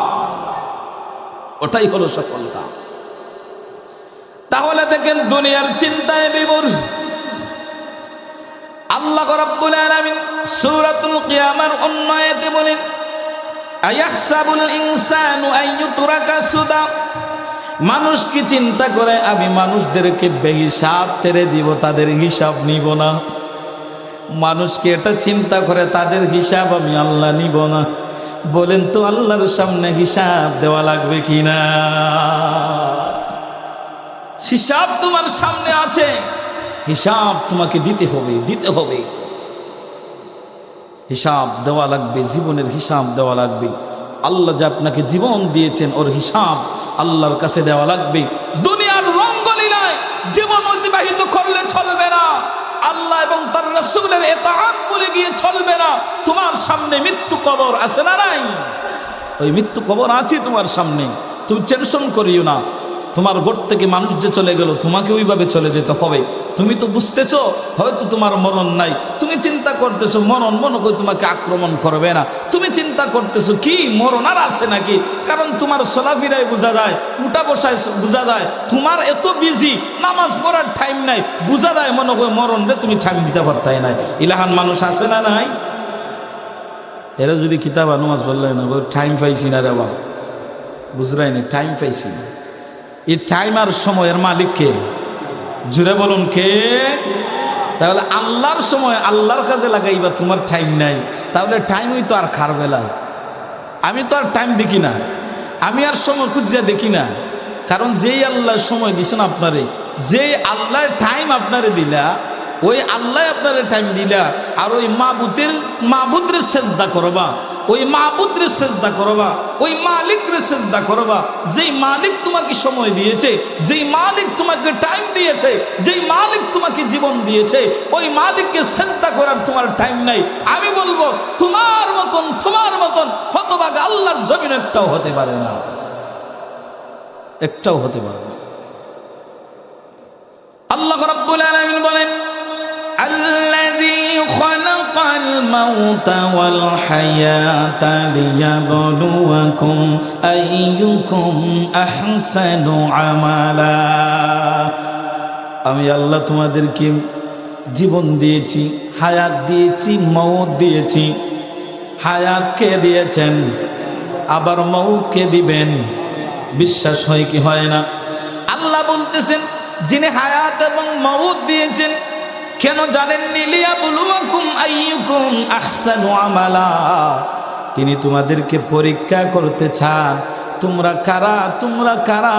S1: ওটাই হলো সফল কাম। তাহলে দেখেন দুনিয়ার চিন্তায় বিমূঢ় আল্লাহ রাব্বুল আলামিন সূরাতুল কিয়ামার অন্য আয়াতে বলেন, আয়াহসাবুল ইনসানু আইয়ুতরাকা সুদা। মানুষ কি চিন্তা করে আমি মানুষদেরকে বেহিসাব ছেড়ে দিব, তাদের হিসাব নিব না? মানুষ কি এটা চিন্তা করে তাদের হিসাব আমি আল্লাহ নিব না? বলেন তো আল্লাহর সামনে হিসাব দেওয়া লাগবে কিনা? হিসাব তোমার সামনে আছে, হিসাব তোমাকে দিতে হবে, দিতে হবে। হিসাব দেওয়া লাগবে, জীবনের হিসাব দেওয়া লাগবে। আল্লাহ যে আপনাকে জীবন দিয়েছেন, ওর হিসাব আল্লাহর কাছে দেওয়া লাগবে। দুনিয়ার রঙ্গলীলায় জীবন অতিবাহিত করলে চলবে না, আল্লাহ এবং তার রাসূলের ইতাআত ভুলে গিয়ে চলবে না। তোমার সামনে মৃত্যু কবর আছে না নাই? ওই মৃত্যু কবর আছে তোমার সামনে, তুমি টেনশন করিও না। তোমার ঘর থেকে মানুষ যে চলে গেল, তোমাকে ওইভাবে চলে যেতে হবে। তুমি তো বুঝতেছো হয়তো তোমার মরণ নাই, তুমি চিন্তা করতেছো মরণ মনে করে তোমাকে আক্রমণ করবে না। তুমি চিন্তা করতেছো কি মরণ আর আছে নাকি, কারণ তোমার চলাফেরায় বোঝা যায়, উঠা বসায় বোঝা যায়, তোমার এত বিজি, নামাজ পড়ার টাইম নাই, বোঝা যায় মনে করে মরণ রে তুমি টাইম দিতে পারতাই নাই। ইলাহান মানুষ আছে না নাই? এরা যদি কিতাব নামাজ পড়লে না টাইম পাইছি না রে বাবা, বুঝলাই না, টাইম পাইছি না। এই টাইম আর সময়ের মালিক কে? জুড়ে বলুন কে? তাহলে আল্লাহর সময় আল্লাহর কাজে লাগাইবা, তোমার টাইম নাই, তাহলে টাইমই তো আর খার বেলায়। আমি তো আর টাইম দেখি না, আমি আর সময় খুঁজিয়া দেখি না, কারণ যেই আল্লাহ সময় দিছেন আপনারে, যেই আল্লাহ টাইম আপনারে দিলা, ওই আল্লাহ আপনারে টাইম দিলা, আর ওই মাবুদের সেজদা করবা, ওই মাবুদরে সেজদা করবা, ওই মালিকরে সেজদা করবা, যেই মালিক তোমাকে সময় দিয়েছে, যেই মালিক তোমাকে টাইম দিয়েছে, যেই মালিক তোমাকে জীবন দিয়েছে, ওই মালিককে সেজদা করার তোমার টাইম নাই। আমি বলবো তোমার মতন হতভাগা আল্লাহর জমিন একটাও হতে পারে না, একটাও হতে পারে না। আল্লাহ রাব্বুল আলামিন বলেন, الذي خلق الموت والحياة ليبلوكم أيكم أحسن عملا। আমি আল্লাহ তোমাদেরকে জীবন দিয়েছি, হায়াত দিয়েছি, মওত দিয়েছি। হায়াতকে দিয়েছেন, আবার মওতকে দিবেন। বিশ্বাস হয় কি হয় না? আল্লাহ বলতেছেন যিনি হায়াত এবং মওত দিয়েছেন, কেন জানেননি? লিয়াবলুয়াকুম আইয়ুকুম আহসানু আমালা। তিনি তোমাদেরকে পরীক্ষা করতে চান, তোমরা কারা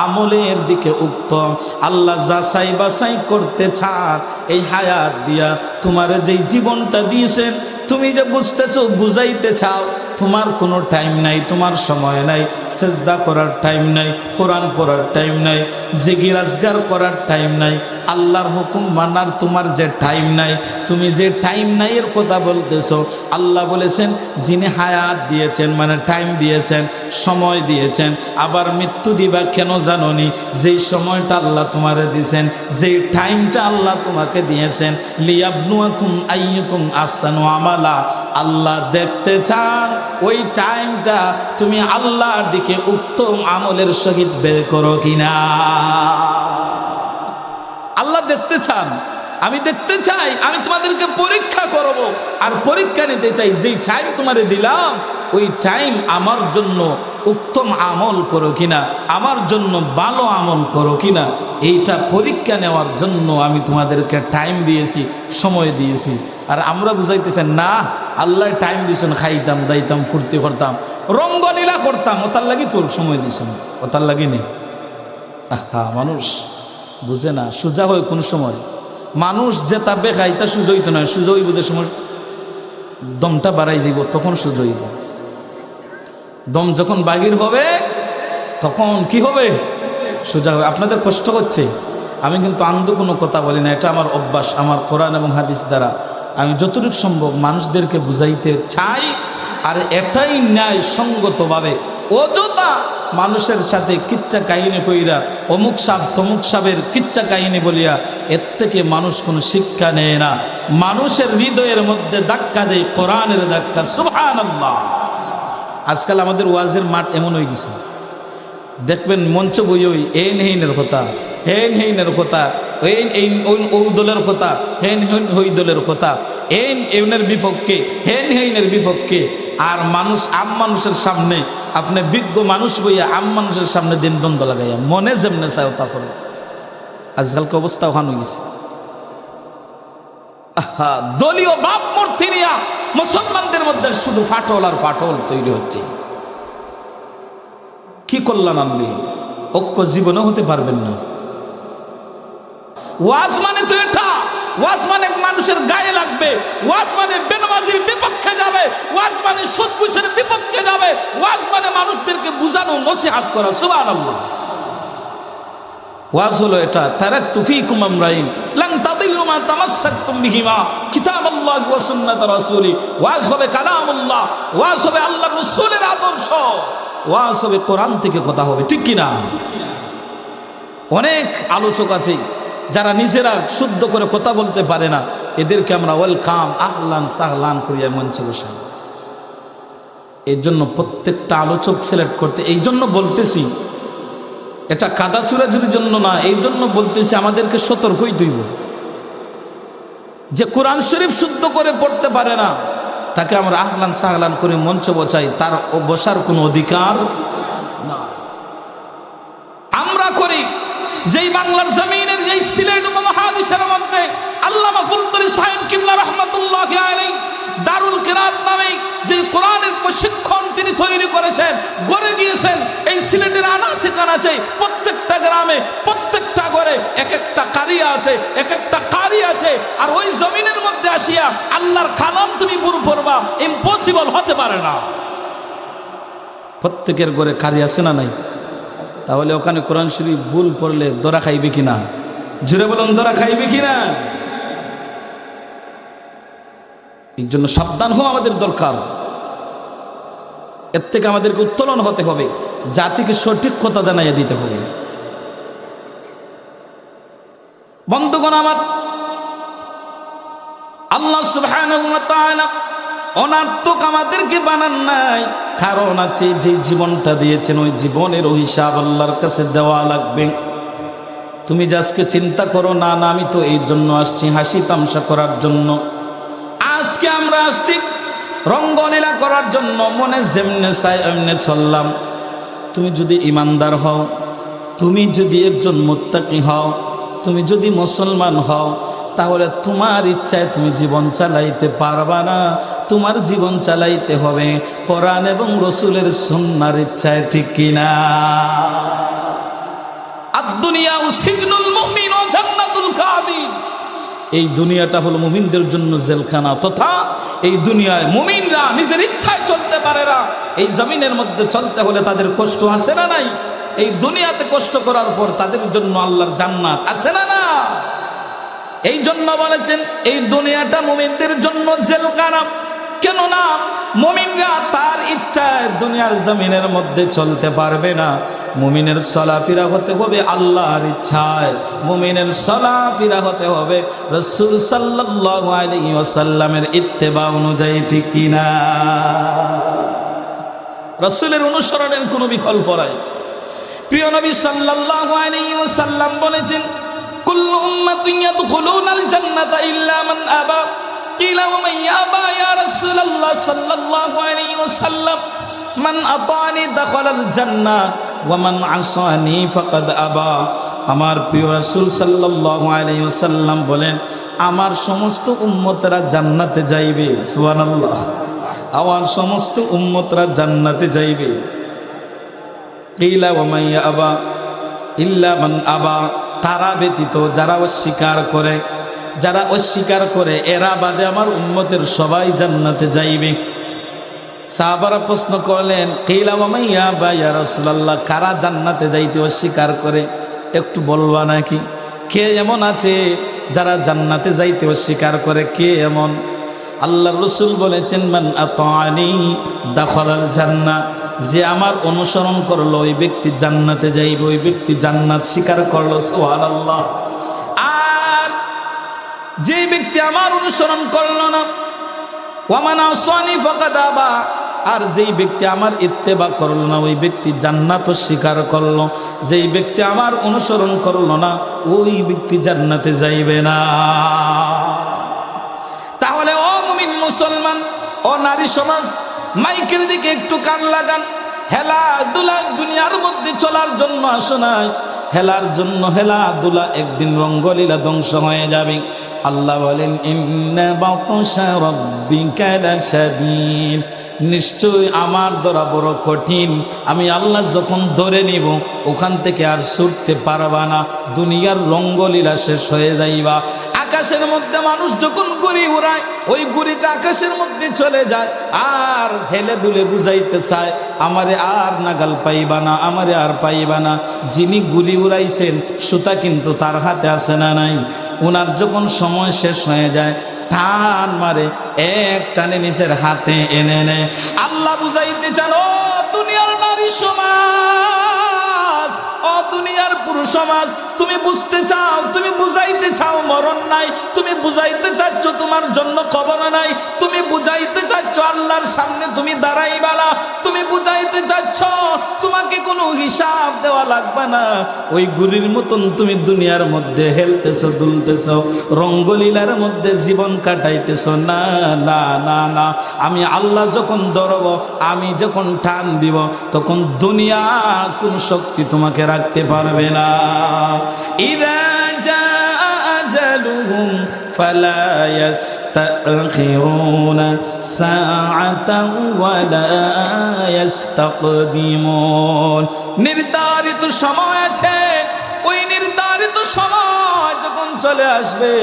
S1: আমলের দিকে উত্তম। আল্লাহ যাচাই বাছাই করতে চান এই হায়াত দিয়া। তোমার যেই জীবনটা দিয়েছেন, তুমি যে বুঝতেছো, বুঝাইতে চাও, তোমার কোনো টাইম নাই, তোমার সময় নাই, সেজদা করার টাইম নাই, কোরআন পড়ার টাইম নাই, জিকির আজকার করার টাইম নাই, আল্লাহর হুকুম মানার তোমার যে টাইম নাই, তুমি যে টাইম নাই এর কথা বলতেছো। আল্লাহ বলেছেন যিনি হায়াত দিয়েছেন, মানে টাইম দিয়েছেন, সময় দিয়েছেন, আবার মৃত্যু দিবা কেন জানোনি? যেই সময়টা আল্লাহ তোমারে দিয়েছেন, যেই টাইমটা আল্লাহ তোমাকে দিয়েছেন, লিয়াবলুয়াকুম আইয়ুকুম আহসানু আমালা। আল্লাহ দেখতে চান ওই টাইমটা তুমি আল্লাহর দিকে উত্তম আমলের সহিত বের করো কিনা। আল্লাহ দেখতে চান, আমি দেখতে চাই, আমি তোমাদেরকে পরীক্ষা করব, আর পরীক্ষা নিতে চাই। যেই টাইম তোমারে দিলাম, ওই টাইম আমার জন্য উত্তম আমল করো কিনা, আমার জন্য ভালো আমল করো কিনা, এইটা পরীক্ষা নেওয়ার জন্য আমি তোমাদেরকে টাইম দিয়েছি, সময় দিয়েছি। আর আমরা বুঝাইতেছি না, আল্লাহ টাইম দিয়েছেন, খাইতাম দাইতাম ফুর্তি করতাম রঙ্গলীলা করতাম, ওতার লাগি তোর সময় দিয়েছেন, ওতার লাগি নেই। হ্যাঁ, মানুষ বুঝে না, সোজা হয় কোন সময় মানুষ যে তা বেখাইতা সুজা হইতো না, সুজা হইব যে সময় দমটা বাড়াই যাইব তখন সুজা হইব। দম যখন বাগির হবে তখন কি হবে, সোজা হবে। আপনাদের কষ্ট হচ্ছে, আমি কিন্তু আন্দো কোনো কথা বলি না, এটা আমার অভ্যাস। আমার কোরআন এবং হাদিস দ্বারা আমি যতটুকু সম্ভব মানুষদেরকে বুঝাইতে চাই। আর এটাই ন্যায় সঙ্গতভাবে, অযথা মানুষের সাথে কিচ্ছা কাহিনী কইরা অমুক সাপ তমুক সাপের কিচ্ছা কাহিনী বলিয়া এর থেকে মানুষ কোনো শিক্ষা নেয় না। মানুষের হৃদয়ের মধ্যে ধাক্কা দেয় কোরআনের ধাক্কা। সুবহানাল্লাহ। আজকাল আমাদের ওয়াজের মাঠ এমন হয়ে গেছে, দেখবেন মঞ্চ বই ওই এন হেইনের কথা, হেন হেইনের কথা, ও দলের কথা, হেন হই দলের কথা, এন এনের বিপক্ষে, হেন হেইনের বিপক্ষে। আর মানুষ আম মানুষের সামনে, আপনি বিজ্ঞ মানুষ বইয়া আম মানুষের সামনে দিন দ্বন্দ্ব লাগাইয়া মনে যেমনে চায় তা করে। আজকালকে অবস্থা ওখানে গেছে। দলীয় বাপ মূর্তি নিয়া মুসলমানদের মধ্যে শুধু ফাটল আর ফাটল তৈরি হচ্ছে। কি কল্যাণ আনলি, ঐক্য জীবনে হতে পারবেন না। ওয়াজ মানে তো এটা, ওয়াজ মানে মানুষের গায়ে লাগবে, ওয়াজ মানে বেনামাজির বিপক্ষে যাবে, ওয়াজ মানে সুদ ঘুষের বিপক্ষে যাবে, ওয়াজ মানে মানুষদেরকে বুঝানো নসিহত করা। সুবহানাল্লাহ। ওয়াজ হলো এটা, তারাকতু ফীকুম আমরাইন লান তাদিল্লু মা তামাসসাকতুম বিহিমা কিতাবাল্লাহ ওয়া সুন্নাত রাসূলি। ওয়াজ হবে কালামুল্লাহ, ওয়াজ হবে আল্লাহর রাসূলের আদর্শ, ওয়াজ হবে কোরআন থেকে কথা হবে, ঠিক কি না? অনেক আলোচক আছে যারা নিজেরা শুদ্ধ করে কথা বলতে পারে না, এদেরকে আমরা ওয়েলকাম আহলান সাহলান করিয়া মঞ্চে বসাই। এর জন্য প্রত্যেকটা আলোচক সিলেক্ট করতে, এই জন্য বলতেছি, এটা কাদা চুরাচুরির জন্য না, এই জন্য বলতেছি আমাদেরকে সতর্কই দিব। যে কোরআন শরীফ শুদ্ধ করে পড়তে পারে না, তাকে আমরা আহলান সাহলান করে মঞ্চ বসাই, তার বসার কোনো অধিকার না। আমরা করি যেই বাংলার জমিনের, যেই সিলেট উপমহাদেশের মধ্যে আল্লামা ফুলতুলি সাহেব কিবলা রাহমাতুল্লাহি আলাইহি দারুল কিরাত নামে যে কোরআনের প্রশিক্ষণ তিনি তৈরি করেছেন, গড়ে গিয়েছেন এই সিলেটের আনাচে কানাচে, প্রত্যেকটা গ্রামে প্রত্যেকটা ঘরে এক একটা কারি আছে, এক একটা কারি আছে। আর ওই জমিনের মধ্যে আসিয়া আল্লাহর কালাম তুমি বুর পড়বা, ইম্পসিবল হতে পারে না। প্রত্যেকের ঘরে কারি আছে না নাই? তাহলে ওখানে কোরআন শরীফ ভুল পড়লে দরা খাইবে কিনা? জুড়ে বলুন, দরা খাইবে কিনা? এই জন্য সাবধান হওয়া আমাদের দরকার। এর থেকে আমাদেরকে উত্তোলন হতে হবে, জাতিকে সঠিক কথা জানাইয়া দিতে হবে। বন্ধুগণ আমার, আল্লাহ সুবহানাহু ওয়া তাআলা অনার্থক আমাদেরকে বানান নাই, কারণ আছে। যে জীবনটা দিয়েছেন ওই জীবনের হিসাব আল্লাহর কাছে দেওয়া লাগবে। তুমি যে আজকে চিন্তা করো না না আমি তো এই জন্য আসছি হাসি তামসা করার জন্য, আজকে আমরা আসছি রঙ্গলীলা করার জন্য, মনে যেমনে চাই এমনে চললাম। তুমি যদি ইমানদার হও, তুমি যদি একজন মুত্তাকি হও, তুমি যদি মুসলমান হও, তাহলে তোমার ইচ্ছায় তুমি জীবন চালাইতে পারবা না। তোমার জীবন চালাইতে হবে কোরআন এবং রসুলের সুন্নাহর ইচ্ছায়, ঠিক কিনা? আদ-দুনিয়া সিজনুল মুমিন ওয়া জান্নাতুল কাফির। এই দুনিয়াটা হলো মুমিনদের জন্য জেলখানা, তথা এই দুনিয়ায় মুমিনরা নিজের ইচ্ছায় চলতে পারে না। এই জমিনের মধ্যে চলতে হলে তাদের কষ্ট আছে না নাই? এই দুনিয়াতে কষ্ট করার পর তাদের জন্য আল্লাহর জান্নাত আছে না না? এই জন্য বলেছেন এই দুনিয়াটা মুমিনদের জন্য জেলখানা। কেননা মুমিনরা তার ইচ্ছায় দুনিয়ার জমিনের মধ্যে চলতে পারবে না। মুমিনের চলাফেরা হতে হবে আল্লাহর ইচ্ছায়, মুমিনের চলাফেরা হতে হবে রাসূল সাল্লাল্লাহু আলাইহি ওয়াসাল্লামের ইত্তেবা অনুযায়ী, ঠিক কিনা? রাসূলের অনুসরণের কোনো বিকল্প নাই। প্রিয় নবী সাল্লাল্লাহু আলাইহি ওয়াসাল্লাম বলেছেন, কুল্লু উম্মাতিন ইয়াদখুলুনাল জান্নাতা ইল্লা মান আবা। কিলা ওয়া মান ইয়াবা ইয়া রাসূলুল্লাহ সাল্লাল্লাহু আলাইহি ওয়াসাল্লাম? মান আতানি দাখালাল জান্নাহ ওয়া মান আসানি ফাকাদ আবা। আমার প্রিয় রাসূল সাল্লাল্লাহু আলাইহি ওয়াসাল্লাম বলেন, আমার সমস্ত উম্মতরা জান্নাতে যাইবে। সুবহানাল্লাহ। আমার সমস্ত উম্মতরা জান্নাতে যাইবে। কিলা ওয়া মান ইয়াবা ইল্লা মান আবা, তারা ব্যতীত যারা অস্বীকার করে, যারা অস্বীকার করে এরা বাদে আমার উম্মতের সবাই জান্নাতে যাইবে। সাহাবারা প্রশ্ন করলেন, কিলা ওয়া মান ইয়াবা ইয়া রাসূলুল্লাহ, কারা জান্নাতে যাইতে অস্বীকার করে একটু বলবা নাকি? কে এমন আছে যারা জান্নাতে যাইতে অস্বীকার করে? কে এমন? আল্লাহর রাসূল বলেছেন, মান আতানি দাখালাল জান্নাহ, যে আমার অনুসরণ করলো ওই ব্যক্তি জান্নাতে যাইবে, ওই ব্যক্তি জান্নাত স্বীকার করলো। সুবহানাল্লাহ। আর যে ব্যক্তি আমার অনুসরণ করলো না, ওয়া মান আসানি ফাকাদ আবা, আর যেই ব্যক্তি আমার ইত্তেবা করলো না ওই ব্যক্তি জান্নাত স্বীকার করলো। যেই ব্যক্তি আমার অনুসরণ করলো না ওই ব্যক্তি জান্নাতে যাইবে না। তাহলে ও মুমিন মুসলমান, ও নারী সমাজ, মাইকের দিকে একটু কান লাগান। হেলাধুলা দুনিয়ার মধ্যে চলার জন্য আসো নাই। হেলার জন্য হেলাধুলা একদিন রঙ্গলীলা ধ্বংস হয়ে যাবে। আল্লাহ বলেন, ইন্না বাতশা রাব্বিকা লাশাদীদ, নিশ্চয় আমার ধরা বড় কঠিন। আমি আল্লাহ যখন ধরে নিব ওখান থেকে আর ছুটতে পারবা না। দুনিয়ার রঙ্গলীলা শেষ হয়ে যাইবা। আকাশের মধ্যে মানুষ যখন গুড়ি উড়ায় ওই গুড়িটা আকাশের মধ্যে চলে যায়, আর হেলে দুলে বুঝাইতে চায় আমারে আর নাগাল পাইবা না, আমারে আর পাইবা না। যিনি গুলি উড়াইছেন সুতা কিন্তু তার হাতে আছে না নাই? ওনার যখন সময় শেষ হয়ে যায় টান মারে, এক টানে নিজের হাতে এনে নেয়। আল্লাহ বুঝাইতে চান, ও দুনিয়ার নারী সমাজ, ও দুনিয়ার পুরুষ সমাজ, তুমি বুঝতে চাও, তুমি বুঝাইতে চাও মরণ নাই, তুমি বুঝাইতে চাচ্ছ তোমার জন্য কবর নাই, তুমি বুঝাইতে চাচ্ছ আল্লাহর সামনে তুমি দাঁড়াইবা না, তুমি বুঝাইতে চাচ্ছ তোমাকে কোনো হিসাব দেওয়া লাগবে না। ওই গুলির মতন তুমি দুনিয়ার মধ্যে হেলতেছো, দুলতেছো, রঙ্গলীলার মধ্যে জীবন কাটাইতেছো। না না না না, আমি আল্লাহ যখন ধরব, আমি যখন টান দিব, তখন দুনিয়া কোন শক্তি তোমাকে রাখতে পারবে না। ইযা জাআ আজালুহুম ফালা ইস্তাখিরুনা সাআতান ওয়ালা ইস্তাকদিমুন। নির্ধারিত সময় আছে, ওই নির্ধারিত সময় যখন চলে আসবে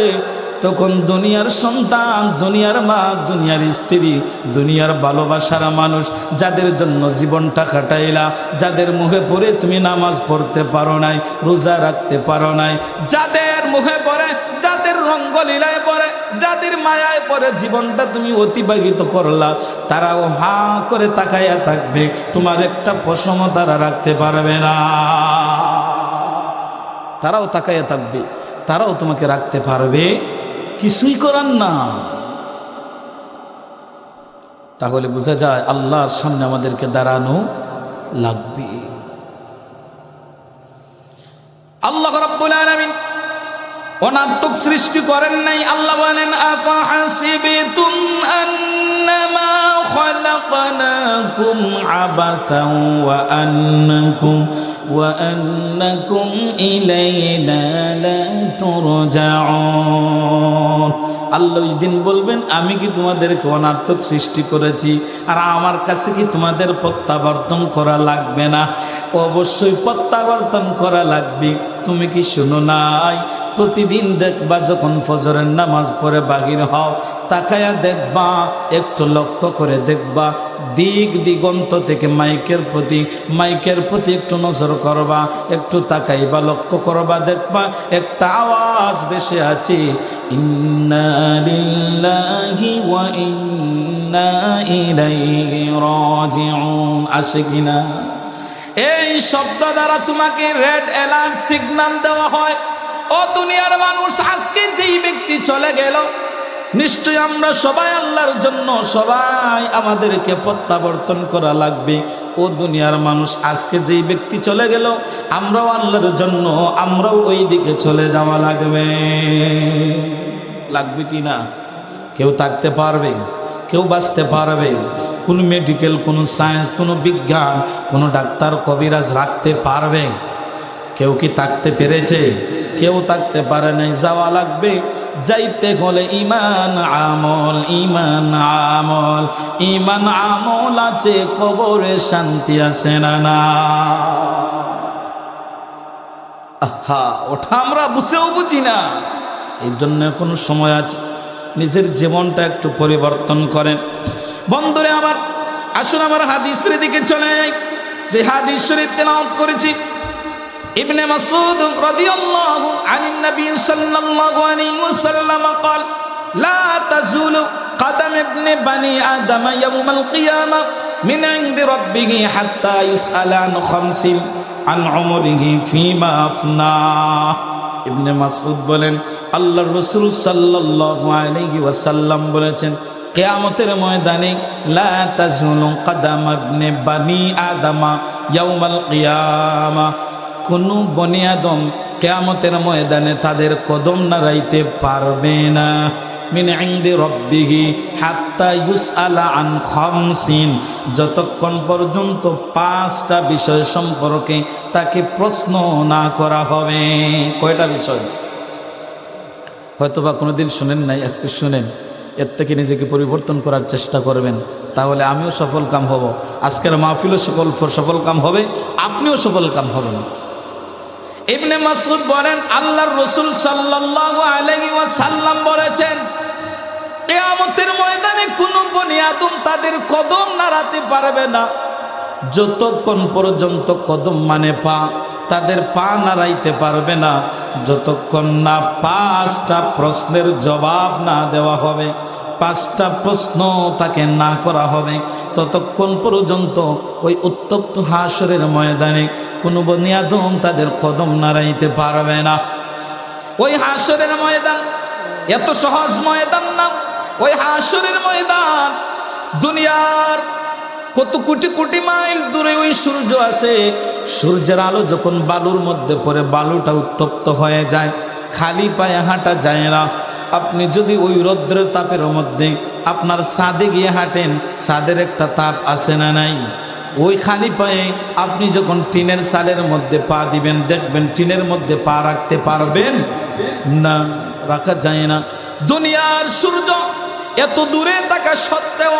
S1: তখন দুনিয়ার সন্তান, দুনিয়ার মা, দুনিয়ার স্ত্রী, দুনিয়ার ভালোবাসার মানুষ, যাদের জন্য জীবনটা কাটাইলা, যাদের মুখে পড়ে তুমি নামাজ পড়তে পারো নাই, রোজা রাখতে পারো নাই, যাদের মুখে পড়ে, যাদের রঙ্গলীলায় পড়ে, যাদের মায়ায় পড়ে জীবনটা তুমি অতিবাহিত করলা, তারাও হা করে তাকাইয়া থাকবে, তোমার একটা পশম তারা রাখতে পারবে না। তারাও তাকাইয়া থাকবে, তারাও তোমাকে রাখতে পারবে কিছুই করার না। তাহলে বোঝা যায় আল্লাহর সামনে আমাদেরকে দাঁড়ানো লাগবে। আল্লাহ রাব্বুল আলামিন অনার্থক সৃষ্টি করেন নাই। আল্লাহ বলেন, আফা হাসিবতুম আন্নামা খালাকনাকুম আবাসান ওয়া আন্নাকুম ইলাইনা লা তুরজাউন। আল্লাহ ওই দিন বলবেন, আমি কি তোমাদেরকে অনার্থক সৃষ্টি করেছি আর আমার কাছে কি তোমাদের প্রত্যাবর্তন করা লাগবে না? অবশ্যই প্রত্যাবর্তন করা লাগবে। তুমি কি শুনো নাই? প্রতিদিন দেখবা যখন ফজরের নামাজ পড়ে বাহির হও, তাকায়া দেখবা, একটু লক্ষ্য করে দেখবা, দিক দিগন্ত থেকে মাইকের প্রতি একটু নজর করবা, একটু তাকাইবা, লক্ষ্য করবা, দেখবা একটা আওয়াজ বেশি আছে, ইন্না লিল্লাহি ওয়া ইন্না ইলাইহি রাজিউন, আসে কিনা? এই শব্দ দ্বারা তোমাকে রেড অ্যালার্ট সিগন্যাল দেওয়া হয়। ও দুনিয়ার মানুষ, আজকে যেই ব্যক্তি চলে গেল, নিশ্চয় আমরা সবাই আল্লাহর জন্য, সবাই আমাদেরকে প্রত্যাবর্তন করা লাগবে। ও দুনিয়ার মানুষ, আজকে যেই ব্যক্তি চলে গেল, আমরাও আল্লাহর জন্য, আমরাও ওই দিকে চলে যাওয়া লাগবে। লাগবে কি না? কেউ থাকতে পারবে? কেউ বাঁচতে পারবে? কোনো মেডিকেল, কোনো সায়েন্স, কোনো বিজ্ঞান, কোনো ডাক্তার কবিরাজ রাখতে পারবে? কেউ কি থাকতে পেরেছে? কেউ থাকতে পারে নাই। যাওয়া লাগবে। যাইতে হলে ইমান আমল, ইমান আমল, ইমান আমল আছে, কবরে শান্তি আছে না না? আহা, ওটা আমরা বুঝেও বুঝি না। এই জন্য কোনো সময় আছে, নিজের জীবনটা একটু পরিবর্তন করেন। বন্ধুরে আমার, আসুন আমার হাদিসের দিকে চলে যাই। যে হাদিস শরীফ তেলাওয়াত করেছি, ইবনে মাসউদ রাদিয়াল্লাহু আনিন নবী সাল্লাল্লাহু আলাইহি ওয়াসাল্লাম قال لا تزول قدم ابن بني آدم يوم القيامة من عند ربه حتى يسأل عن خمس عن عمره فيما أفناه। ইবনে মাসউদ বলেন, আল্লাহর রাসূল সাল্লাল্লাহু আলাইহি ওয়াসাল্লাম বলেছেন, কিয়ামতের ময়দানে লা তাজুলু কদম ইবনে বনি আদম ইয়াউমাল কিয়ামা, কোন বনি আদম কিয়ামতের ময়দানে তাদের কদম নাড়াইতে পারবে না। মিন ইনদি রাব্বিহি হাত্তা ইউসআলা আন খামসিন, যতক্ষণ পর্যন্ত 5টা বিষয় সম্পর্কে তাকে প্রশ্ন না করা হবে। কয়টা বিষয়? হয়তোবা কোনোদিন শুনেন নাই, আজকে শুনেন। এর থেকে নিজেকে পরিবর্তন করার চেষ্টা করবেন, তাহলে আমিও সফল কাম হব। আজকের মাহফিলও সফল কাম হবে, আপনিও সফল কাম হবেন। ইবনে মাসউদ বলেন, আল্লাহর রাসূল সাল্লাল্লাহু আলাইহি ওয়াসাল্লাম বলেছেন, কিয়ামতের ময়দানে কোন বনি আদম তাদের কদম নাড়াতে পারবে না যতক্ষণ পর্যন্ত, কদম মানে পা, তাদের পা নাড়াইতে পারবে না যতক্ষণ না 5টা প্রশ্নের জবাব না দেওয়া হবে, 5টা প্রশ্ন তাকে না করা হবে। ততক্ষণ পর্যন্ত ওই উত্তপ্ত হাসরের ময়দানে কোনো বনি আদম তাদের কদম নাড়াইতে পারবে না। ওই হাসরের ময়দান এত সহজ ময়দান না। ওই হাসরের ময়দান দুনিয়ার কত কোটি কোটি মাইল দূরে ওই সূর্য আছে। সূর্যের আলো যখন বালুর মধ্যে পড়ে, বালুটা উত্তপ্ত হয়ে যায়, খালি পায়ে হাঁটা যায় না। আপনি যদি ওই রৌদ্রের তাপের মধ্যে আপনার ছাদে গিয়ে হাঁটেন, ছাদের একটা তাপ আছে না নাই? ওই খালি পায়ে আপনি যখন টিনের চালের মধ্যে পা দিবেন, দেখবেন টিনের মধ্যে পা রাখতে পারবেন না, রাখা যায় না। দুনিয়ার সূর্য এত দূরে থাকা সত্ত্বেও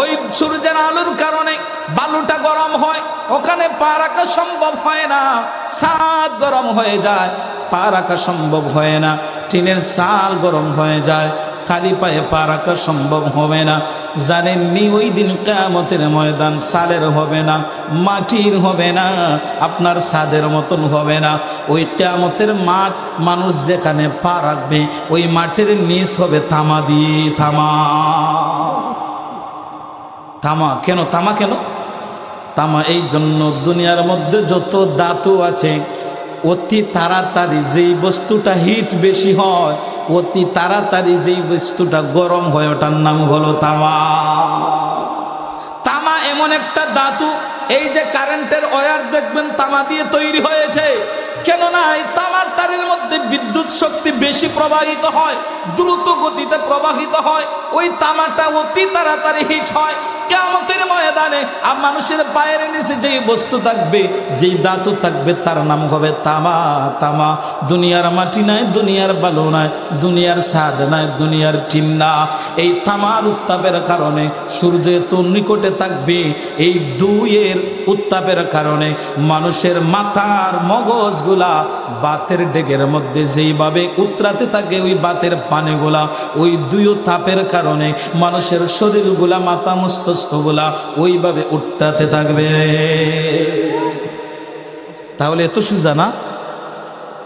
S1: ওই সূর্যের আলোর কারণে বালুটা গরম হয়, ওখানে পা রাখা সম্ভব হয় না। ছাদ গরম হয়ে যায়, পা রাখা সম্ভব হয় না। টিনের চাল গরম হয়ে যায়, খালি পায়ে পা রাখা সম্ভব হবে না। জানেননি ওই দিন কিয়ামতের ময়দান সালের হবে না, মাটির হবে না, আপনার ছাদের মতন হবে না। ওই কিয়ামতের মাঠ, মানুষ যেখানে পা রাখবে ওই মাটির নিচ হবে তামা দিয়ে, তামা। তামা কেন? তামা কেন? তামা এই জন্য, দুনিয়ার মধ্যে যত ধাতু আছে, অতি তাড়াতাড়ি যেই বস্তুটা হিট বেশি হয়, অতি তাড়াতাড়ি যেই বস্তুটা গরম হয়, ওটার নাম হলো তামা। তামা এমন একটা ধাতু, এই যে কারেন্টের ওয়্যার দেখবেন তামা দিয়ে তৈরি হয়েছে। কেননা এই তামার তারের মধ্যে বিদ্যুৎ শক্তি বেশি প্রবাহিত হয়, দ্রুত গতিতে প্রবাহিত হয়, ওই তামাটা অতি তাড়াতাড়ি হিট হয়। কিয়ামতের ময়দানে মানুষের পায়ের নিচে যেই বস্তু থাকবে, যেই ধাতু থাকবে, তার নাম হবে তামা। তামা। দুনিয়ার মাটি নাই, দুনিয়ার বালু নাই, দুনিয়ার ছাদ নাই, দুনিয়ার টিন না। এই তামার উত্তাপের কারণে সূর্য এত নিকটে থাকবে, এই দুইয়ের উত্তাপের কারণে মানুষের মাথার মগজগুলা বাতের ডেগের মধ্যে যেইভাবে উতরাতে থাকে, ওই বাতের পানিগুলা ওই দুই তাপের কারণে মানুষের শরীরগুলা, মাথা মস্তিষ্কগুলা ওইভাবে উঠতে থাকবে। তাহলে এত সোজা না?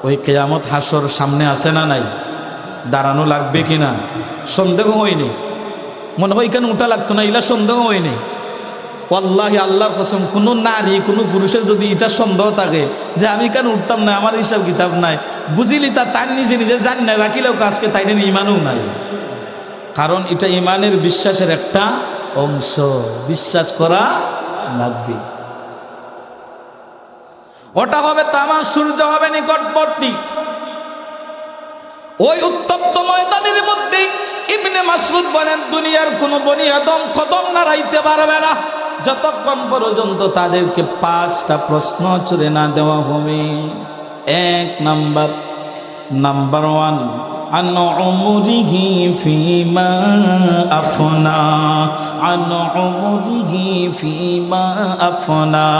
S1: ওই কিয়ামত হাসর সামনে আসে না নাই? দাঁড়ানো লাগবে কিনা সন্দেহ হয়নি। মনে হয় কেন উঠা লাগতো না, এগুলা সন্দেহ হয়নি। ওয়াল্লাহি, আল্লাহর কসম, কোনো নারী কোনো পুরুষের যদি এটা সন্দেহ থাকে যে আমি কেন উঠতাম না, আমার হিসাব কিতাব নাই, বুঝিলি তার নিজে নিজে জানি না, রাখিলেও আজকে তাই নিয়ে ইমানও নাই। কারণ এটা ইমানের বিশ্বাসের একটা অংশ, বিশ্বাস করা লাগবে। ওটা হবে তামা, সূর্য হবে নিকটবর্তী। ওই উত্তপ্ত ময়দানের মধ্যে ইবনে মাসউদ বলেন দুনিয়ার কোনো বনি আদম কদম নাড়াইতে পারবে না যতক্ষণ পর্যন্ত তাদেরকে 5টা প্রশ্ন ছুড়ে না দেওয়া হবে। এক নাম্বার 1 عن عمره فيما أفنى عن عمره فيما أفنى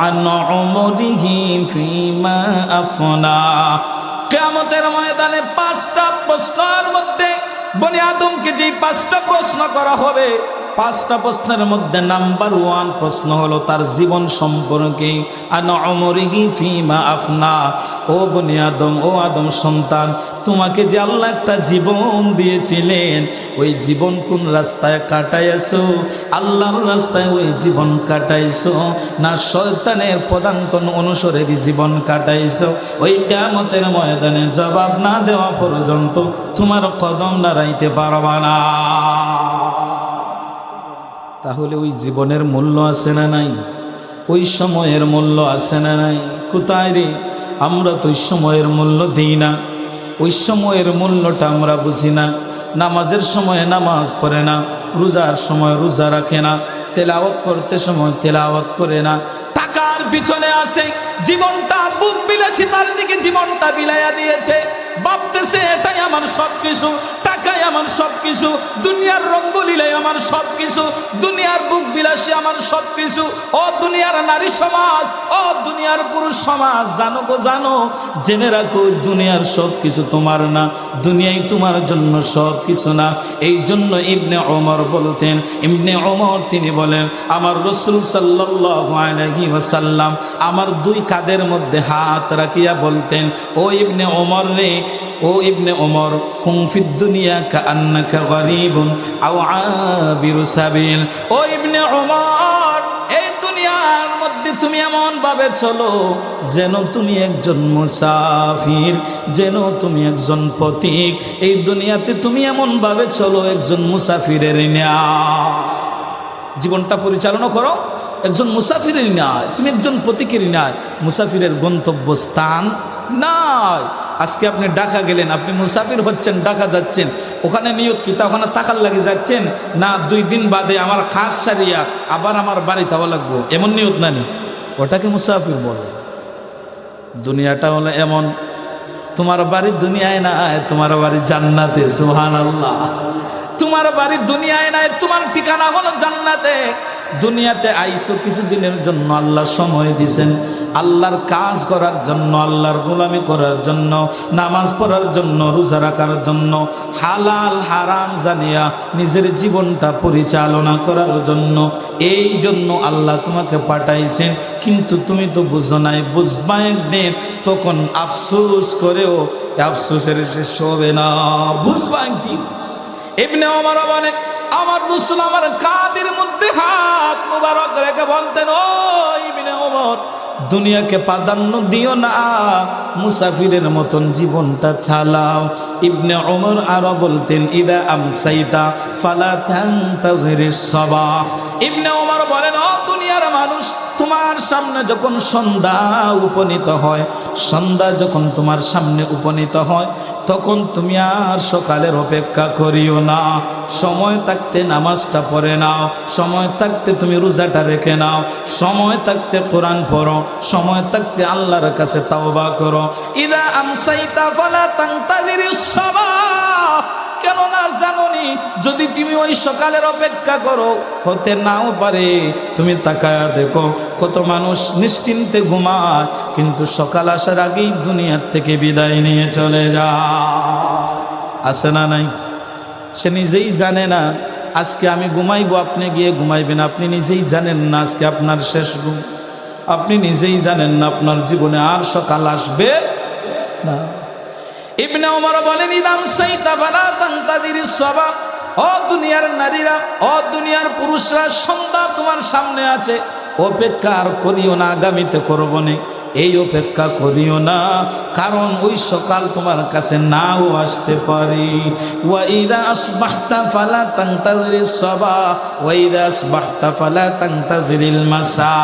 S1: عن عمره فيما أفنى কিয়ামতের ময়দানে 5টা প্রশ্নের মধ্যে বনি আদমকে যে 5টা প্রশ্ন করা হবে 5টা প্রশ্নের মধ্যে নাম্বার 1 প্রশ্ন হলো তার জীবন সম্পর্কে। আন উমরিহি ফিমা আফনা, ও বনি আদম, ও আদম সন্তান, তোমাকে যে আল্লাহ একটা জীবন দিয়েছিলেন ওই জীবন কোন রাস্তায় কাটাইছো? আল্লাহর রাস্তায় ওই জীবন কাটাইছো না শয়তানের প্রধান কোন অনুসরেরই জীবন কাটাইছো? ওই কিয়ামতের ময়দানে জবাব না দেওয়া পর্যন্ত তোমার কদম নাড়াইতে পারবা না। তাহলে ওই জীবনের মূল্য আছে না নাই? ওই সময়ের মূল্য আছে না নাই? কোথায় রে? আমরা তো ওই সময়ের মূল্য দিই না, ওই সময়ের মূল্যটা আমরা বুঝি না। নামাজের সময় নামাজ পড়ে না, রোজার সময় রোজা রাখে না, তেলাওয়াত করতে সময় তেলাওয়াত করে না, টাকার পিছনে আসে জীবনটা বুক বিলাসিতার দিকে জীবনটা বিলাইয়া দিয়েছে, ভাবতেছে এটাই আমার সব কিছু, টাকাই আমার সব কিছু, দুনিয়ার রঙ্গলীলাই আমার সব কিছু, দুনিয়ার বুক বিলাসী আমার সব কিছু। ও দুনিয়ার নারী সমাজ, ও দুনিয়ার পুরুষ সমাজ, জানো গো জানো, জেনে রাখো দুনিয়ার সব কিছু তোমার না, দুনিয়াই তোমার জন্য সব কিছু না। এই জন্য ইবনে ওমর বলতেন, ইবনে ওমর তিনি বলেন আমার রাসূল সাল্লাল্লাহু আলাইহি ওয়াসাল্লাম আমার 2 কাঁধের মধ্যে হাত রাখিয়া বলতেন, ও ইবনে ওমর রে, ও ইবনে ওমর, কুন ফিদ দুনিয়া কাআন্নাকা গরীবুন আও আবিরু সাবিল। ও ইবনে ওমর, এই দুনিয়ার মধ্যে তুমি এমন ভাবে চলো যেন তুমি একজন মুসাফির, যেন তুমি একজন পথিক। এই দুনিয়াতে তুমি এমন ভাবে চলো একজন মুসাফিরের ন্যায় জীবনটা পরিচালনা করো, একজন মুসাফিরের ন্যায়, তুমি একজন পথিকের ন্যায়। মুসাফিরের গন্তব্যস্থান নাই। আজকে আপনি ঢাকা গেলেন, আপনি মুসাফির হচ্ছেন, ঢাকা যাচ্ছেন, ওখানে নিয়ত কি তা ওখানে টাকার লাগে যাচ্ছেন না 2 দিন বাদে আমার খাত সারিয়া আবার আমার বাড়িতে যাওয়া লাগবো, এমন নিয়ত নানি, ওটাকে মুসাফির বলে। দুনিয়াটা হলো এমন, তোমার বাড়ি দুনিয়ায় নাই, তোমার বাড়ি জান্নাতে। সুবহানাল্লাহ। তোমার বাড়ি দুনিয়ায় নাই, তোমার ঠিকানা হলো জান্নাতে। দুনিয়াতে আইসো কিছুদিনের জন্য, আল্লাহ সময় দিছেন আল্লাহর কাজ করার জন্য, আল্লাহর গোলামি করার জন্য, নামাজ পড়ার জন্য, রোজা রাখার জন্য, হালাল হারাম জানিয়া নিজের জীবনটা পরিচালনা করার জন্য। এই জন্য আল্লাহ তোমাকে পাঠাইছেন, কিন্তু তুমি তো বুঝো নাই, বুঝবা একদিন, তখন আফসোস করেও আফসোসের শেষ হবে না, বুঝবা একদিন। ইবনে ওমর বলেন আমার রাসূল আমার কাঁধের মধ্যে হাত মুবারক রেখে বলতেন, ও ইবনে ওমর, দুনিয়াকে প্রাধান্য দিও না, মুসাফিরের মতন জীবনটা চালাও। ইবনে ওমর আরো বলতেন ইদা আমসাইতা ফালা তানতাজিরিস সাবাহ। ইবনে ওমর বলেন, ও দুনিয়ার মানুষ, তোমার সামনে যখন সন্ধ্যা উপনীত হয়, সন্ধ্যা যখন তোমার সামনে উপনীত হয়, তখন তুমি আর সকালের অপেক্ষা করিও না। সময় থাকতে নামাজটা পড়ে নাও, সময় থাকতে তুমি রোজাটা রেখে নাও, সময় থাকতে কোরআন পড়ো, সময় থাকতে আল্লাহর কাছে তাওবা করো। ইদা আমসাইতা ফালা তানতাজিরিস সাবাহ। কেননা জানোনি, যদি তুমি ওই সকালের অপেক্ষা করো, হতে নাও পারে। তুমি তাকায়া দেখো কত মানুষ নিশ্চিন্তে ঘুমায়, কিন্তু সকাল আসার আগেই দুনিয়ার থেকে বিদায় নিয়ে চলে যায়। আছে না নাই? সে নিজেই জানে না আজকে আমি ঘুমাইবো, আপনি গিয়ে ঘুমাইবেন, আপনি নিজেই জানেন না আজকে আপনার শেষ ঘুম, আপনি নিজেই জানেন না আপনার জীবনে আর সকাল আসবে না। ইবনে ওমর বলেন ইদাম সাইতা ফালা তানতাজিরিস সাবাহ। ও দুনিয়ার নারীরা, ও দুনিয়ার পুরুষরা, সন্ধ্যা তোমার সামনে আছে, অপেক্ষা আর করিও না, আগামীতে করবো না, এই অপেক্ষা করিও না, কারণ ওই সকাল তোমার কাছে নাও আসতে পারে। ওয়া ইদা আসবাহতা ফালা তানতাজিরিস সাবাহ ওয়া ইদা আসবাহতা ফালা তানতাজিরিল মাসা।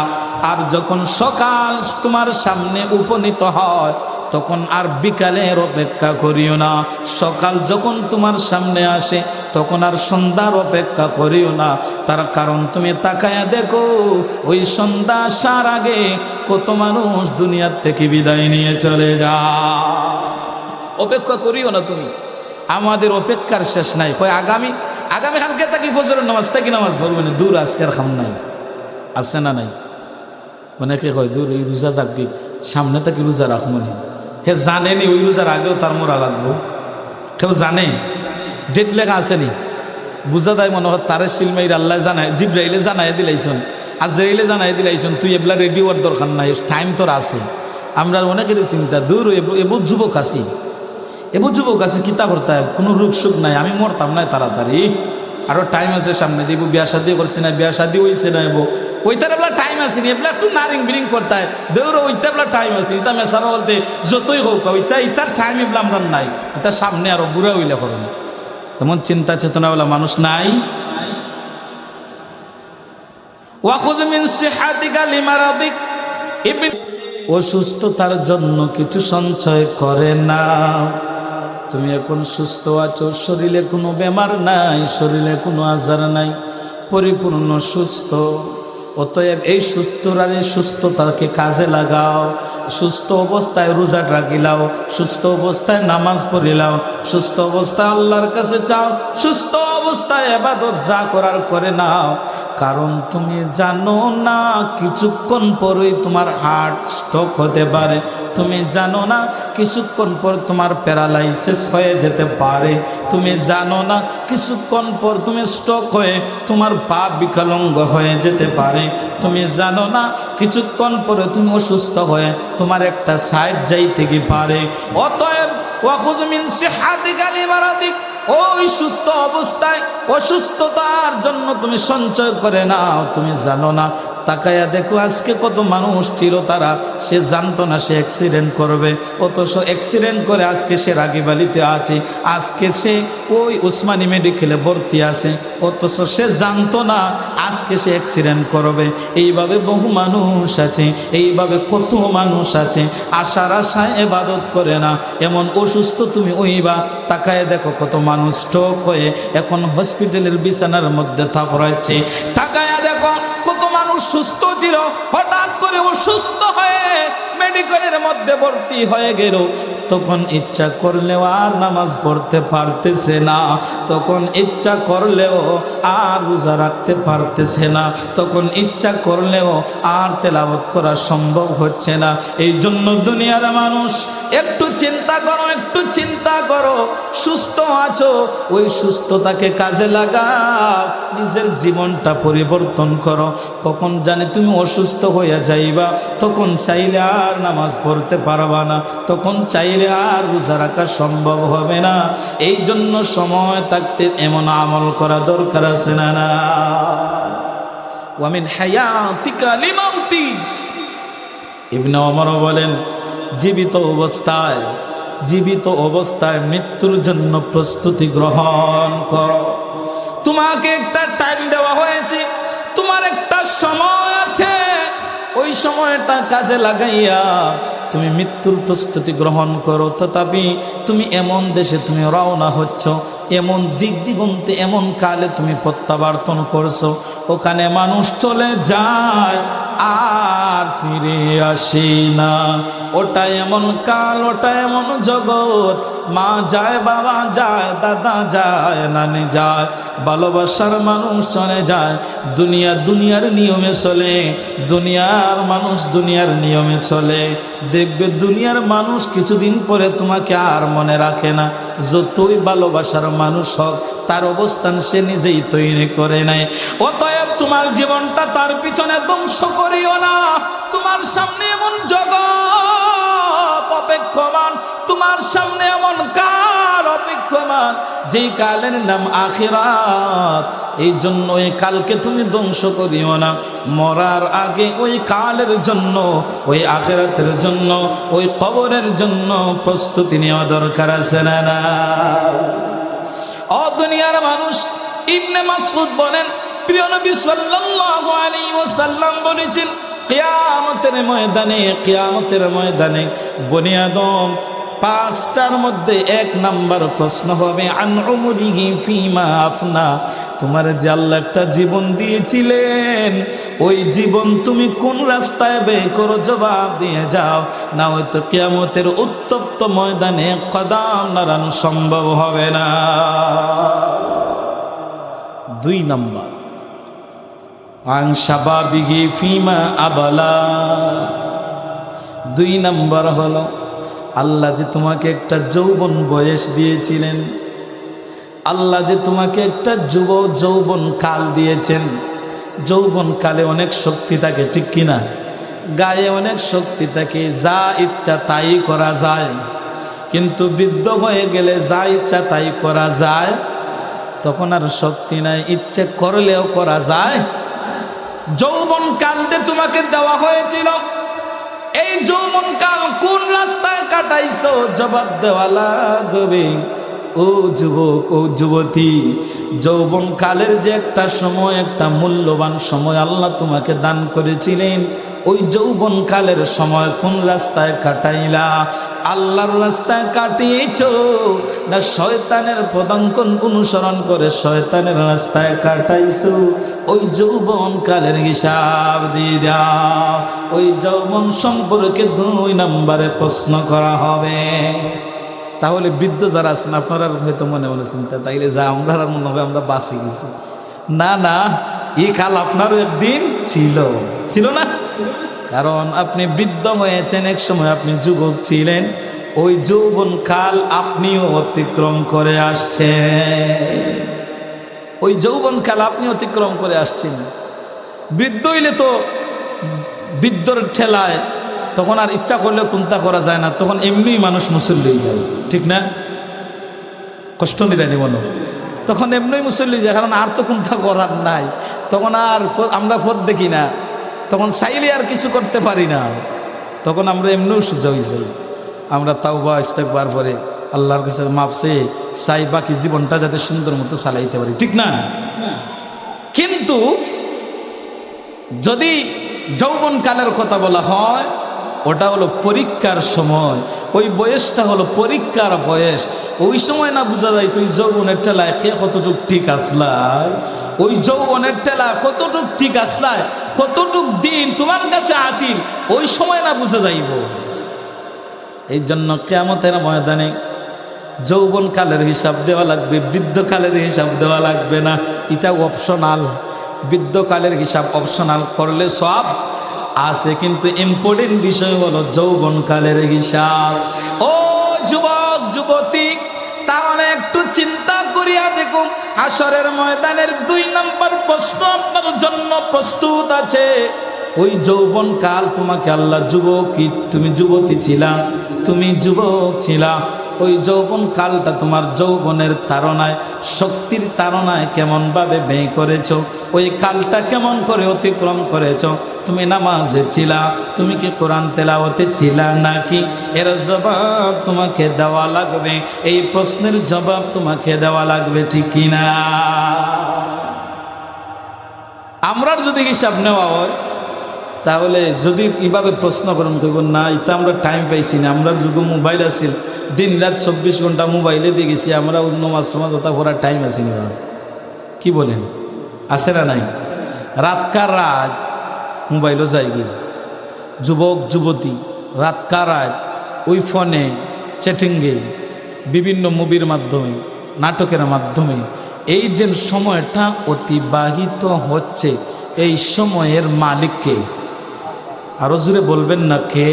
S1: আর যখন সকাল তোমার সামনে উপনীত হয়, তখন আর বিকালের অপেক্ষা করিও না। সকাল যখন তোমার সামনে আসে তখন আর সন্ধ্যার অপেক্ষা করিও না। তার কারণ তুমি তাকায়া দেখো ওই সন্ধ্যা আসার আগে কত মানুষ দুনিয়ার থেকে বিদায় নিয়ে চলে যায়। অপেক্ষা করিও না তুমি। আমাদের অপেক্ষার শেষ নাই। কয় আগামীকালকে থাকি ফজরের নামাজ থাকি নামাজ পড়বে না। দূর আজকের খাম নাই, আছে না নাই? অনেকে কয় দূর এই রোজা যাকি সামনে থাকি রোজা রাখবো না। হে জানেনি ওই রোজার আগেও তার মোরা লাগবো। কেউ জানে ডেট লেখা আসেনি? বুঝা দেয় মনে হয় তারে সিলমাইর আল্লাহ জানায়, জিব্রাইলে জানাই দিলাইছন, আজরাইলে জানাই দিলাইছন তুই এবলা রেডি হওয়ার দরকার নাই, টাইম তোর আছে। আমরা অনেকেরই চিন্তা দূর এবু যুবক আছি, এবু যুবক আছে কিতা করতে কোনো রোগ সুখ নাই, আমি মরতাম না তাড়াতাড়ি, আরও টাইম আছে সামনে দিব, বিয়া শাদি করছি না, বিয়া শাদি হয়েছে না এবো ওইটার এবলা টাইম আসেনি, এবলা একটু নারিং বিরিং করতে হয় দৌড় ওইটা এবলা টাইম আছে। ইতা মেসারা বলতে যতই হোক ওইটা ইতার টাইম এবলা আমরা নাই, এটা সামনে আরো বুড়া হইলে করেন এমন চিন্তা চেতনাওয়ালা মানুষ নাই। ওয়াখুয মিন সিহাতিকা লিমারাদিক, অসুস্থতার জন্য কিছু সঞ্চয় করে না। তুমি এখন সুস্থ আছো, শরীরে কোনো বেমার নাই, শরীরে কোনো আজার নাই, পরিপূর্ণ সুস্থ। অতএব এই সুস্থতাকে কাজে লাগাও। সুস্থ অবস্থায় রোজা রাখিলাও, সুস্থ অবস্থায় নামাজ পড়িলাও, সুস্থ অবস্থায় আল্লাহর কাছে চাও, সুস্থ অবস্থায় ইবাদত যা করার করে নাও। কারণ তুমি জানো না কিছুক্ষণ পরেই তোমার হার্ট স্ট্রোক হতে পারে, তুমি জানো না কিছুক্ষণ পর তোমার প্যারালাইসিস হয়ে যেতে পারে, তুমি জানো না কিছুক্ষণ পর তুমি স্ট্রোক হয়ে তোমার পা বিকলাঙ্গ হয়ে যেতে পারে, তুমি জানো না কিছুক্ষণ পরে তুমি অসুস্থ হয়ে তোমার একটা সাইড যাইতে কি পারে। অতএব ওয়াখুয মিন সিহাতিকা লিমারাদিক, ওই সুস্থ অবস্থায় অসুস্থতার জন্য তুমি সঞ্চয় করে নাও। তুমি জানো না, তাকায়া দেখো আজকে কত মানুষ ছিল তারা সে জানতো না সে অ্যাক্সিডেন্ট করবে, অথচ অ্যাক্সিডেন্ট করে আজকে সে রাগীবালিতে আছে, আজকে সে ওই উসমানী মেডিকেলে ভর্তি আছে, অথচ সে জানতো না আজকে সে অ্যাক্সিডেন্ট করবে। এইভাবে বহু মানুষ আছে, এইভাবে কত মানুষ আছে আশার আশায় ইবাদত করে না। এমন অসুস্থ তুমি ওইবা তাকায় দেখো কত মানুষ স্ট্রোক হয়ে এখন হসপিটালের বিছানার মধ্যে থাপড়াচ্ছে। তাকায়া দেখো কত মানুষ সুস্থ ছিল হঠাৎ করে অসুস্থ হয়ে মেডিকেলের মধ্যে ভর্তি হয়ে গেল। তখন ইচ্ছা করলেও আর নামাজ পড়তে পারতেছে না, তখন ইচ্ছা করলেও আর রোজা রাখতে পারতেছে না, তখন ইচ্ছা করলেও আর তেলাওয়াত করা সম্ভব হচ্ছে না। এই জন্য দুনিয়ার মানুষ একটু চিন্তা করো, একটু চিন্তা করো। সুস্থ আছো, ওই সুস্থতাকে কাজে লাগাও, নিজের জীবনটা পরিবর্তন করো। কখন জানি তুমি অসুস্থ হয়ে যাইবা, তখন চাইলে আর নামাজ পড়তে পারবা না, তখন চাইলে আর রোজা রাখা সম্ভব হবে না। এই জন্য সময় থাকতে এমন আমল করা দরকার আছে না? না ওয়া মিন হায়াতিকা লিমাউতি, ইবনে ওমর বলেন জীবিত অবস্থায় মৃত্যুর জন্য প্রস্তুতি গ্রহণ করো। তোমাকে একটা টাইম দেওয়া হয়েছে, তোমার একটা সময় আছে, ওই সময়টা কাজে লাগাইয়া তুমি মৃত্যুর প্রস্তুতি গ্রহণ করো। তথাপি তুমি এমন দেশে তুমি রওনা হচ্ছ, এমন দিক দিগন্তে এমন কালে তুমি প্রত্যাবর্তন করছো, ওখানে মানুষ চলে যায় আর ফিরে আসে না। ওটা এমন কাল, ওটা এমন জগৎ, মা যায়, বাবা যায়, দাদা যায়, নানি যায়, ভালোবাসার মানুষ চলে যায়। দুনিয়ার নিয়মে চলে, দুনিয়ার মানুষ দুনিয়ার নিয়মে চলে। দেখবে দুনিয়ার মানুষ কিছুদিন পরে তোমাকে আর মনে রাখে না। যতই ভালোবাসার মানুষ হোক, তার অবস্থান সে নিজেই তৈরি করে নেয়। অতএব তোমার জীবনটা তার পিছনে ধ্বংস করিও না। তোমার সামনে এমন জগৎ অপেক্ষমান, তোমার সামনে এমন কাল অপেক্ষমান, যেই কালের নাম আখিরাত। এই জন্য ওই কালকে তুমি ধ্বংস করিও না। মরার আগে ওই কালের জন্য, ওই আখিরাতের জন্য, ওই কবরের জন্য প্রস্তুতি নেওয়া দরকার আছে না? না ও দুনিয়ার মানুষ, ইবনে মাসউদ বলেন প্রিয় নবী সাল্লাল্লাহু আলাইহি ওয়াসাল্লাম বলেছেন কিয়ামতের ময়দানে বনি আদম পাঁচটার মধ্যে এক নাম্বার প্রশ্ন হবে আন উমরিহি ফিমা আফনা, তোমার যে আল্লাহ একটা জীবন দিয়েছিলেন ওই জীবন তুমি কোন রাস্তায় ব্যয় করো, জবাব দিয়ে যাও, না হয়তো কিয়ামতের উত্তপ্ত ময়দানে কদম নাড়ানো সম্ভব হবে না। দুই নাম্বার আন শাবাবিহি ফিমা আবালা, দুই নাম্বার হলো আল্লাহ যে তোমাকে একটা যৌবন বয়স দিয়েছিলেন, আল্লাহ যে তোমাকে একটা যৌবন কাল দিয়েছেন। যৌবন কালে অনেক শক্তি থাকে, ঠিক কিনা? গায়ে অনেক শক্তি থাকে, যা ইচ্ছা তাই করা যায়। কিন্তু বৃদ্ধ হয়ে গেলে যা ইচ্ছা তাই করা যায়, তখন আর শক্তি নাই, ইচ্ছে করলেও করা যায়। যৌবন কাল যে তোমাকে দেওয়া হয়েছিল, এই যৌবন কাল কোন রাস্তায় কাটাইছো, জবাব দেওয়া লাগবে। ও যুবক, ও যুবতী, যৌবন কালের যে একটা সময়, একটা মূল্যবান সময় আল্লাহ তোমাকে দান করেছিলেন, ওই যৌবন কালের সময় কোন রাস্তায় কাটাইলা? আল্লাহর রাস্তায় কাটিয়েছো না শয়তানের পদাঙ্কন অনুসরণ করে শয়তানের রাস্তায় কাটাইছো? ওই যৌবন কালের হিসাব দিয়ে দাও। ওই যৌবন সম্পর্কে দুই নম্বরে প্রশ্ন করা হবে। তাহলে বৃদ্ধ যারা আছেন আপনারা হয়তো মনে মনে চিন্তা, তাইলে যা আমরা মনে হবে আমরা বাঁচি গেছি। না না, এই কাল আপনারও একদিন ছিল না? কারণ আপনি বৃদ্ধ হয়েছেন, এক সময় আপনি যুবক ছিলেন, ওই যৌবন কাল আপনিও অতিক্রম করে আসছেন। ওই যৌবন কাল আপনি অতিক্রম করে আসছেন। বৃদ্ধ হইলে তো বৃদ্ধর ঠেলায় তখন আর ইচ্ছা করলেও কোনটা করা যায় না, তখন এমনি মানুষ মুসল্লি যায়, ঠিক না? কষ্ট নিরানি মনে, তখন এমনি মুসল্লি যায়, কারণ আর তো কোনটা করার নাই। তখন আর আমরা পথ দেখি না, তখন চাইলে আর কিছু করতে পারি না, তখন আমরা এমনিও সোজা হয়ে যাই। আমরা তাওবা ইস্তেগফার পরে আল্লাহর কাছে মাফ চেয়ে চাই বাকি জীবনটা যাতে সুন্দর মতো চালাইতে পারি, ঠিক না? কিন্তু যদি যৌবন কালের কথা বলা হয়, ওটা হলো পরীক্ষার সময়, ওই বয়সটা হলো পরীক্ষার বয়স। ওই সময় না বোঝা যায় তুই যৌবনের ঠেলায় কে কতটুক ঠিক আসলাই, ওই যৌবনের ঠেলা কতটুক ঠিক আসলায়, কতটুক দিন তোমার কাছে আছিস, ওই সময় না বুঝে যাইব। এই জন্য কিয়ামতের ময়দানে যৌবন কালের হিসাব দেওয়া লাগবে, বৃদ্ধকালের হিসাব দেওয়া লাগবে না, এটা অপশনাল। বৃদ্ধকালের হিসাব অপশনাল করলে সব আছে, কিন্তু ইম্পর্টেন্ট বিষয় হলো যৌবন কালের হিসাব। ও যুবক যুবতী, তাহলে একটু চিন্তা করিয়া দেখুন, হাসরের ময়দানের 2 নম্বর প্রশ্ন আপনার জন্য প্রস্তুত আছে। ওই যৌবন কাল তোমাকে আল্লাহ যুবকী, তুমি যুবতী ছিলা, তুমি যুবক ছিলা, ওই যৌবন কালটা তোমার যৌবনের তাড়নায়, শক্তির তাড়নায় কেমনভাবে ব্যয় করেছো, ওই কালটা কেমন করে অতিক্রম করেছো? তুমি নামাজে ছিলা, তুমি কি কোরআন তেলাওয়াতে ছিলা নাকি? এর জবাব তোমাকে দেওয়া লাগবে, এই প্রশ্নের জবাব তোমাকে দেওয়া লাগবে, ঠিক কিনা? আমরার যদি হিসাব নেওয়া হয়, তাহলে যদি এইভাবে প্রশ্ন করেন করব না, এটা আমরা টাইম পাইছি না, আমরা যুগ মোবাইল আছিল, দিন রাত 24 ঘন্টা মোবাইলে দিয়ে গেছি, আমরা নমাজ টমাজ ওটা করার টাইম আছে না? কি বলেন, আছে না নাই? রাতকার রাত মোবাইলও যাই গিয়ে, যুবক যুবতী রাতকার রাত ওই ফোনে চ্যাটিংয়ে, বিভিন্ন মুভির মাধ্যমে, নাটকের মাধ্যমে এই যে সময়টা অতিবাহিত হচ্ছে, এই সময়ের মালিককে আরো জোরে বলবেন না কে?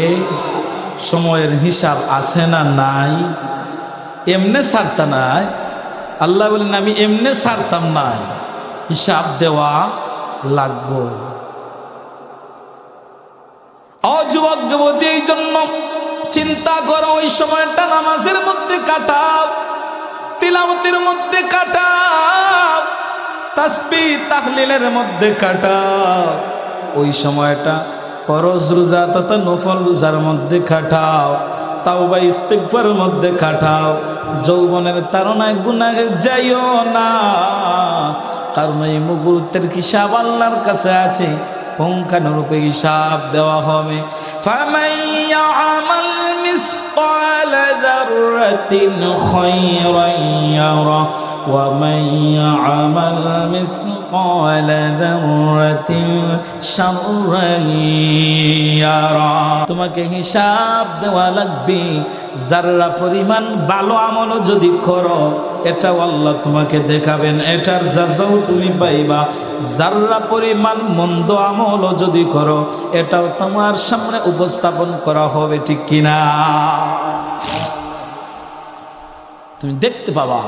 S1: সময়ের হিসাব আছে না নাই? এমনে ছাড়তা নাই, আল্লাহ বলেন আমি এমনে ছাড়তাম নাই, হিসাব দেওয়া লাগবো। যুবক যুবতী, এই জন্য চিন্তা করো, ওই সময়টা নামাজের মধ্যে কাটাও, তিলাওয়াতের মধ্যে কাটাও, তাসবিহ তাহলিলের মধ্যে কাটাও, ওই সময়টা ফরজ রোজা তথা নফল রোজার মধ্যে কাটাও, তাওবা ইস্তিগফারের মধ্যে কাটাও। যৌবনের তাড়নায় গুনাহে যাইও না, কারণ এই মুহূর্তের হিসাব আল্লাহর কাছে আছে, পুঙ্খানুরূপে হিসাব দেওয়া হবে। ফামান ইয়ামাল মিসকালা যাররাতিন খায়রান ইয়ারা ওয়া মান ইয়ামাল মিসকালা যাররাতিন শাররান ইয়ারা। তোমাকে হিসাব দেওয়া লাগবে, যারা পরিমাণ ভালো আমল যদি করো এটাও আল্লাহ তোমাকে দেখাবেন, এটার জাযাও তুমি পাইবা। যারা পরিমাণ মন্দ আমল যদি করো এটাও তোমার সামনে উপস্থাপন করা হবে, ঠিক কিনা? তুমি দেখতে পাবা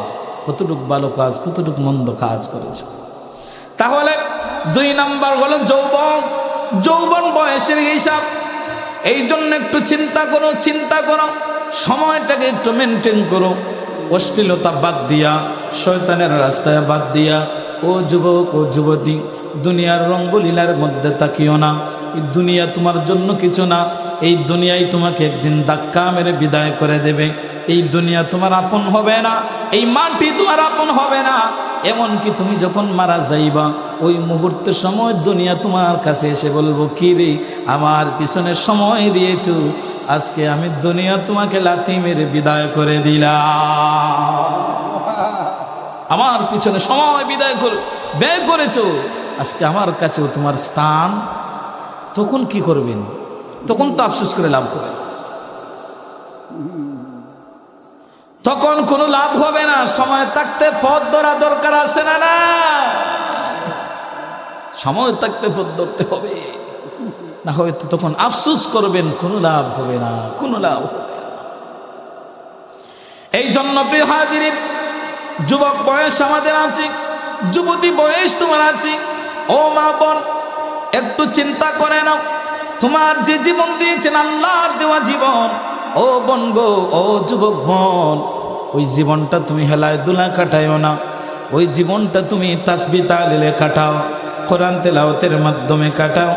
S1: কতটুকু ভালো কাজ, কতটুকু মন্দ কাজ করেছে। তাহলে 2 নাম্বার হলো যৌবন বয়সের হিসাব। এই জন্য একটু চিন্তা করো, সময়টাকে একটু মেনটেন করো। অশ্লীলতা বাদ দিয়া, শয়তানের রাস্তায় বাদ দিয়া, ও যুবক ও যুবতী, দুনিয়ার রঙ্গলীলার মধ্যে তাকিও না। এই দুনিয়া তোমার জন্য কিছু না। এই দুনিয়ায় তোমাকে একদিন ধাক্কা মেরে বিদায় করে দেবে। এই দুনিয়া তোমার আপন হবে না, এই মাটি তোমার আপন হবে না। এমনকি তুমি যখন মারা যাইবা ওই মুহূর্তের সময় দুনিয়া তোমার কাছে এসে বলবো, কি রে আমার পিছনে সময় দিয়েছো, আজকে আমি দুনিয়া তোমাকে লাথি মেরে বিদায় করে দিলাম। আমার পিছনে সময় ব্যয় করেছো, আজকে আমার কাছেও তোমার স্থান। তখন কি করবেন? তখন তো আফসোস করে লাভ করে, তখন কোনো লাভ হবে না। সময় থাকতে পথ ধরা দরকার আছে না? না, সময় থাকতে পথ ধরতে হবে, না হয়তো তখন আফসোস করবেন, কোনো লাভ হবে না, কোনো লাভ হবে না। এই জন্য প্রিয় হাজিরিন, যুবক বয়স আমাদের আছে, যুবতী বয়স তোমার আছে। ও মা বোন, একটু চিন্তা করে নাও, তোমার যে জীবন দিয়েছেন আল্লাহর দেওয়া জীবন, ও বোন গো, ও যুবক বোন, ওই জীবনটা তুমি হেলায় দুলা কাটায়ও না। ওই জীবনটা তুমি তাসবিহ তাহলিলে কাটাও, কোরআন তেলাওয়াতের মাধ্যমে কাটাও।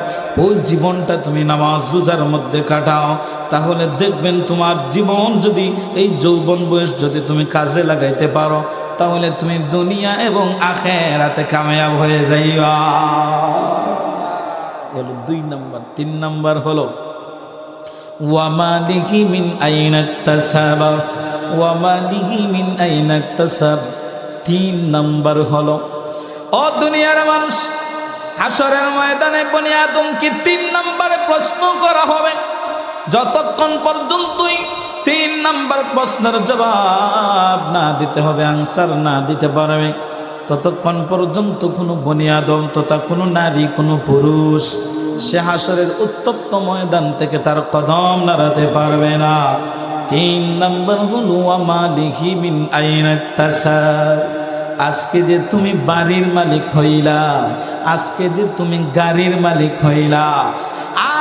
S1: ওই জীবনটা তুমি নামাজ রোজার মধ্যে কাটাও। তাহলে দেখবেন তোমার জীবন যদি, এই যৌবন বয়স যদি তুমি কাজে লাগাইতে পারো, তাহলে তুমি দুনিয়া এবং আখিরাতে কামিয়াব হয়ে যাইবা। হলো 2 নাম্বার। 3 নাম্বার হলো ওয়া মালিহি মিন আইনা ইকতাসাবা, ওয়া মালিহি মিন আইনা ইকতাসাব। 3 নাম্বার হলো, ও দুনিয়ার মানুষ, হাসরের ময়দানে বনি আদমকে 3 নম্বরে প্রশ্ন করা হবে। যতক্ষণ পর্যন্তই 3 নম্বর প্রশ্নের জবাব না দিতে হবে, আনসার না দিতে পারবে, ততক্ষণ পর্যন্ত কোনো বনি আদম তথা কোনো নারী, কোনো পুরুষ সে হাসরের উত্তপ্ত ময়দান থেকে তার কদম নাড়াতে পারবে না। 3 নম্বর হলো ওয়া মালিহি মিন আইনা ইকতাসাব। আজকে যে তুমি বাড়ির মালিক হইলা, আজকে যে তুমি গাড়ির মালিক হইলা,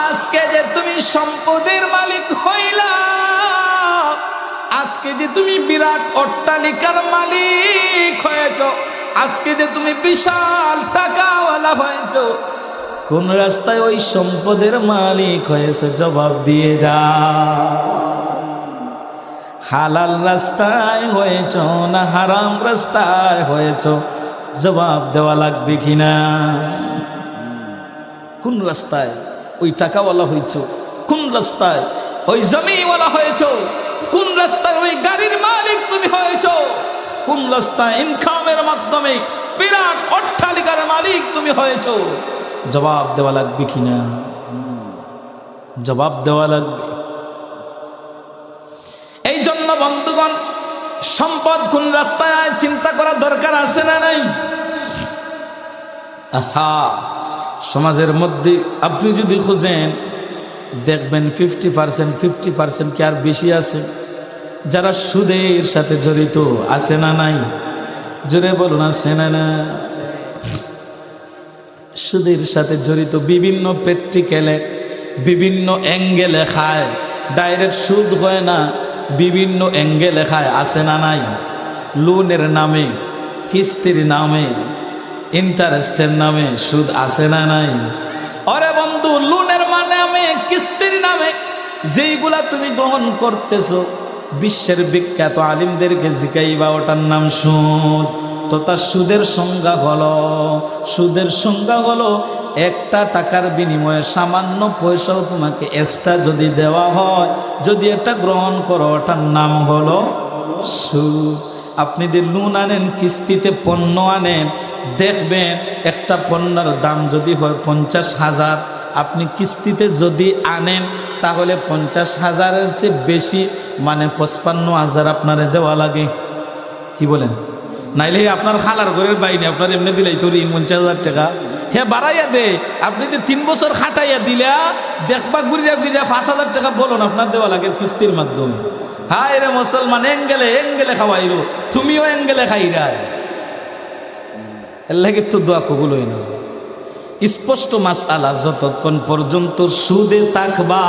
S1: আজকে যে তুমি সম্পদের মালিক হইলা, আজকে যে তুমি বিরাট অট্টালিকার মালিক হয়েছ, আজকে যে তুমি বিশাল টাকাওয়ালা হয়েছ, কোন রাস্তায় ওই সম্পদের মালিক হয়েছে জবাব দিয়ে যা। হালাল রাস্তায় হয়েছ না হারাম রাস্তায় হয়েছ, জবাব দেওয়া লাগবে কিনা। কোন রাস্তায় ওই টাকাওয়ালা হয়েছ, কোন রাস্তায় ওই জমিওয়ালা হয়েছ, কোন রাস্তায় ওই গাড়ির মালিক তুমি হয়েছ, কোন রাস্তায় ইনকামের মাধ্যমে বিরাট অট্টালিকার মালিক তুমি হয়েছ, জবাব দেওয়া লাগবে কিনা, জবাব দেওয়া লাগবে। এই জন্য বন্ধুগণ, সম্পদ কোন রাস্তায় চিন্তা করার দরকার আছে না নাই? আহা, সমাজের মধ্যে আপনি যদি খুঁজেন দেখবেন 50% কি আর বেশি আছে যারা সুদের সাথে জড়িত, আছে না নাই? জোরে বলুন, আছে না না? সুদের সাথে জড়িত, বিভিন্ন প্র্যাকটিক্যালে বিভিন্ন অ্যাঙ্গেলে খায়, ডাইরেক্ট সুদ হয় না, বিভিন্ন অ্যাঙ্গেলে খায়, আছে না নাই? লোনের নামে, কিস্তির নামে, ইন্টারেস্টের নামে সুদ, আছে না নাই? আরে বন্ধু, লোনের নামে, কিস্তির নামে যেইগুলা তুমি গ্রহণ করতেছো, বিশ্বের বিখ্যাত আলিমদেরকে জিজ্ঞাইবা ওটার নাম সুদ। তো তার সুদের সংজ্ঞা হলো, সুদের সংজ্ঞা হলো একটা টাকার বিনিময়ে সামান্য পয়সাও তোমাকে এক্সট্রা যদি দেওয়া হয়, যদি এটা গ্রহণ করো, ওটার নাম হলো সুদ। আপনি যে লোন আনেন, কিস্তিতে পণ্য আনেন, দেখবেন একটা পণ্যের দাম যদি হয় 50,000, আপনি কিস্তিতে যদি আনেন তাহলে 50,000-এর চেয়ে বেশি, মানে 55,000 আপনারে দেওয়া লাগে। কি বলেন? নাইলে আপনার খালার ঘরের বাইনে আপনার এমনি দিলাই তো ঋণ 50,000 টাকা, হ্যাঁ বাড়াইয়া দে। আপনি যে 3 বছর খাটাইয়া দিলা, দেখবা ঘুরিয়া ফিরিয়া 5,000 টাকা বলুন আপনার দেওয়া লাগে কিস্তির মাধ্যমে। হায় রে মুসলমান, এঙ্গেলে খাওয়াইলো, তুমিও এঙ্গেলে খাইরা। এর লাগে তো দোয়া কবুল হই না। স্পষ্ট মাসআলা, যতক্ষণ পর্যন্ত সুদে থাকবা,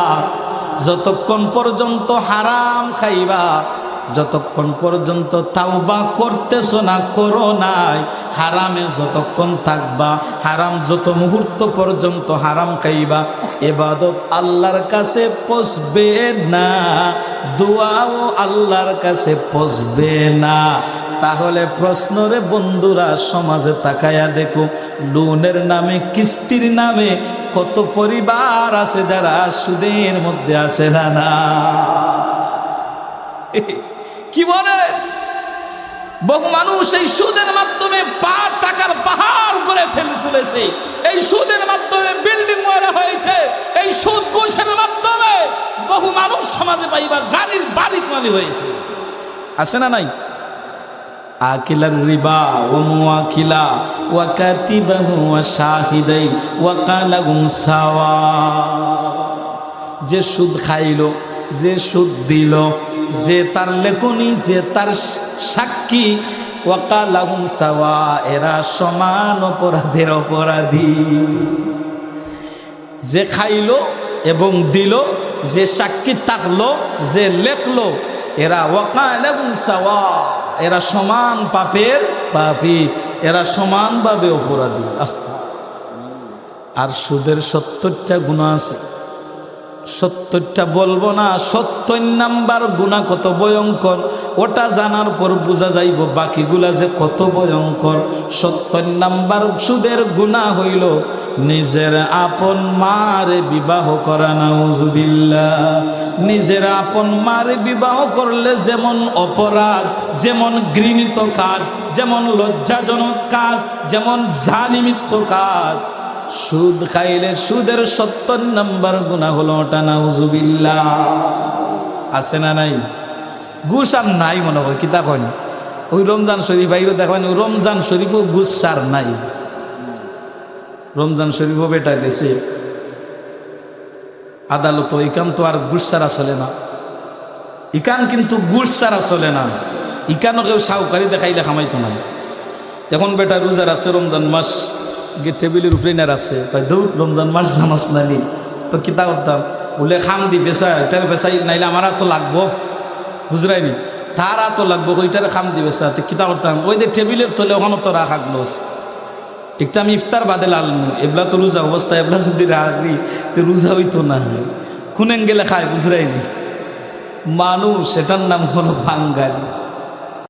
S1: যতক্ষণ পর্যন্ত হারাম খাইবা, যতক্ষণ পর্যন্ত তাওবা করতেছো না, করো নাই, হারামে যতক্ষণ থাকবা, হারাম যত মুহূর্ত পর্যন্ত হারাম খাইবা, ইবাদত আল্লাহর কাছে পৌঁছবে না, দোয়াও আল্লাহর কাছে পৌঁছবে না। তাহলে প্রশ্ন রে বন্ধুরা, সমাজে তাকায়া দেখো, লোনের নামে, কিস্তির নামে কত পরিবার আছে যারা সুদের মধ্যে আছে না না। কি বলে, বহু মানুষ এই সুদের মাধ্যমে টাকার পাহাড় করে ফেলে চলেছে। এই সুদের মাধ্যমে বিল্ডিং মারা হয়েছে। এই সুদ ঘুষের মাধ্যমে বহু মানুষ সমাজে পাইবা গাড়ির বাড়ি মালি হয়েছে, আছে না নাই? আকিলার রিবা ওয়া মুআকিলা ওয়া কাতিবাহু ওয়া শাহিদাই ওয়া কালাহুম সাওয়া। যে সুদ খাইলো, যে সুদ দিল, যে তার লেখনি, যে তার সাক্ষী, ওয়া কালাহুম সাওয়া, এরা সমান অপরাধের অপরাধী। যে খাইলো এবং দিল, যে সাক্ষী থাকলো, যে লেখলো, এরা ওয়া কালাহুম সাওয়া, এরা সমান পাপের পাপী, এরা সমানভাবে অপরাধী। আর সুদের 70টা গুনাহ আছে। 70টা বলবো না, 70 নাম্বার গুনাহ কত ভয়ঙ্কর, ওটা জানার পর বোঝা যাইব বাকিগুলা যে কত ভয়ঙ্কর। 70 নাম্বার সুদের গুনাহ হইল নিজের আপন মারে বিবাহ করা। নাউজুবিল্লাহ। নিজের আপন মারে বিবাহ করলে যেমন অপরাধ, যেমন ঘৃণিত কাজ, যেমন লজ্জাজনক কাজ, যেমন জালিমিত্ব কাজ, সুদ খাইলে সুদের 70 নাম্বার গুনাহ হলো ওটা। নাউজুবিল্লাহ। আছে না নাই? ঘুষ আর নাই মনে হয়, কিতা কন? ওই রমজান শরীফ আইরো দেখবেন, রমজান শরীফও ঘুষ সার নাই। রমজান শরীফও বেটা গেছে আদালত, ইকান তো আর ঘুষ ছাড়া চলে না। ইকান কিন্তু ঘুষ ছাড়া চলে না। ইকানও কেউ সাউকারি দেখাইলে খামাইতো না। এখন বেটা রোজা রাখছে, রমজান মাস গিয়ে টেবিলের উপরে না রাখছে, দৌড় রমজান মাস জানাস নানি তো কিতা করতাম, বলে খাম দি পেশা, এটার পেশাই নাইলে আমার তো লাগবো, বুঝরাইনি, তার তো লাগবো, ওইটারে খাম দি পেশা। তো কিতা করতাম, ওই যে টেবিলের তলে ওখানে তো রাখ আগলোস, একটা আমি ইফতার বাদে লালমু, এবলা তো রোজা অবস্থা, এবলা যদি রাখবি তো রোজা হইতো না। কোন গেলে খায়, বুঝরাইনি। মানুষ, এটার নাম হলো বাঙালি।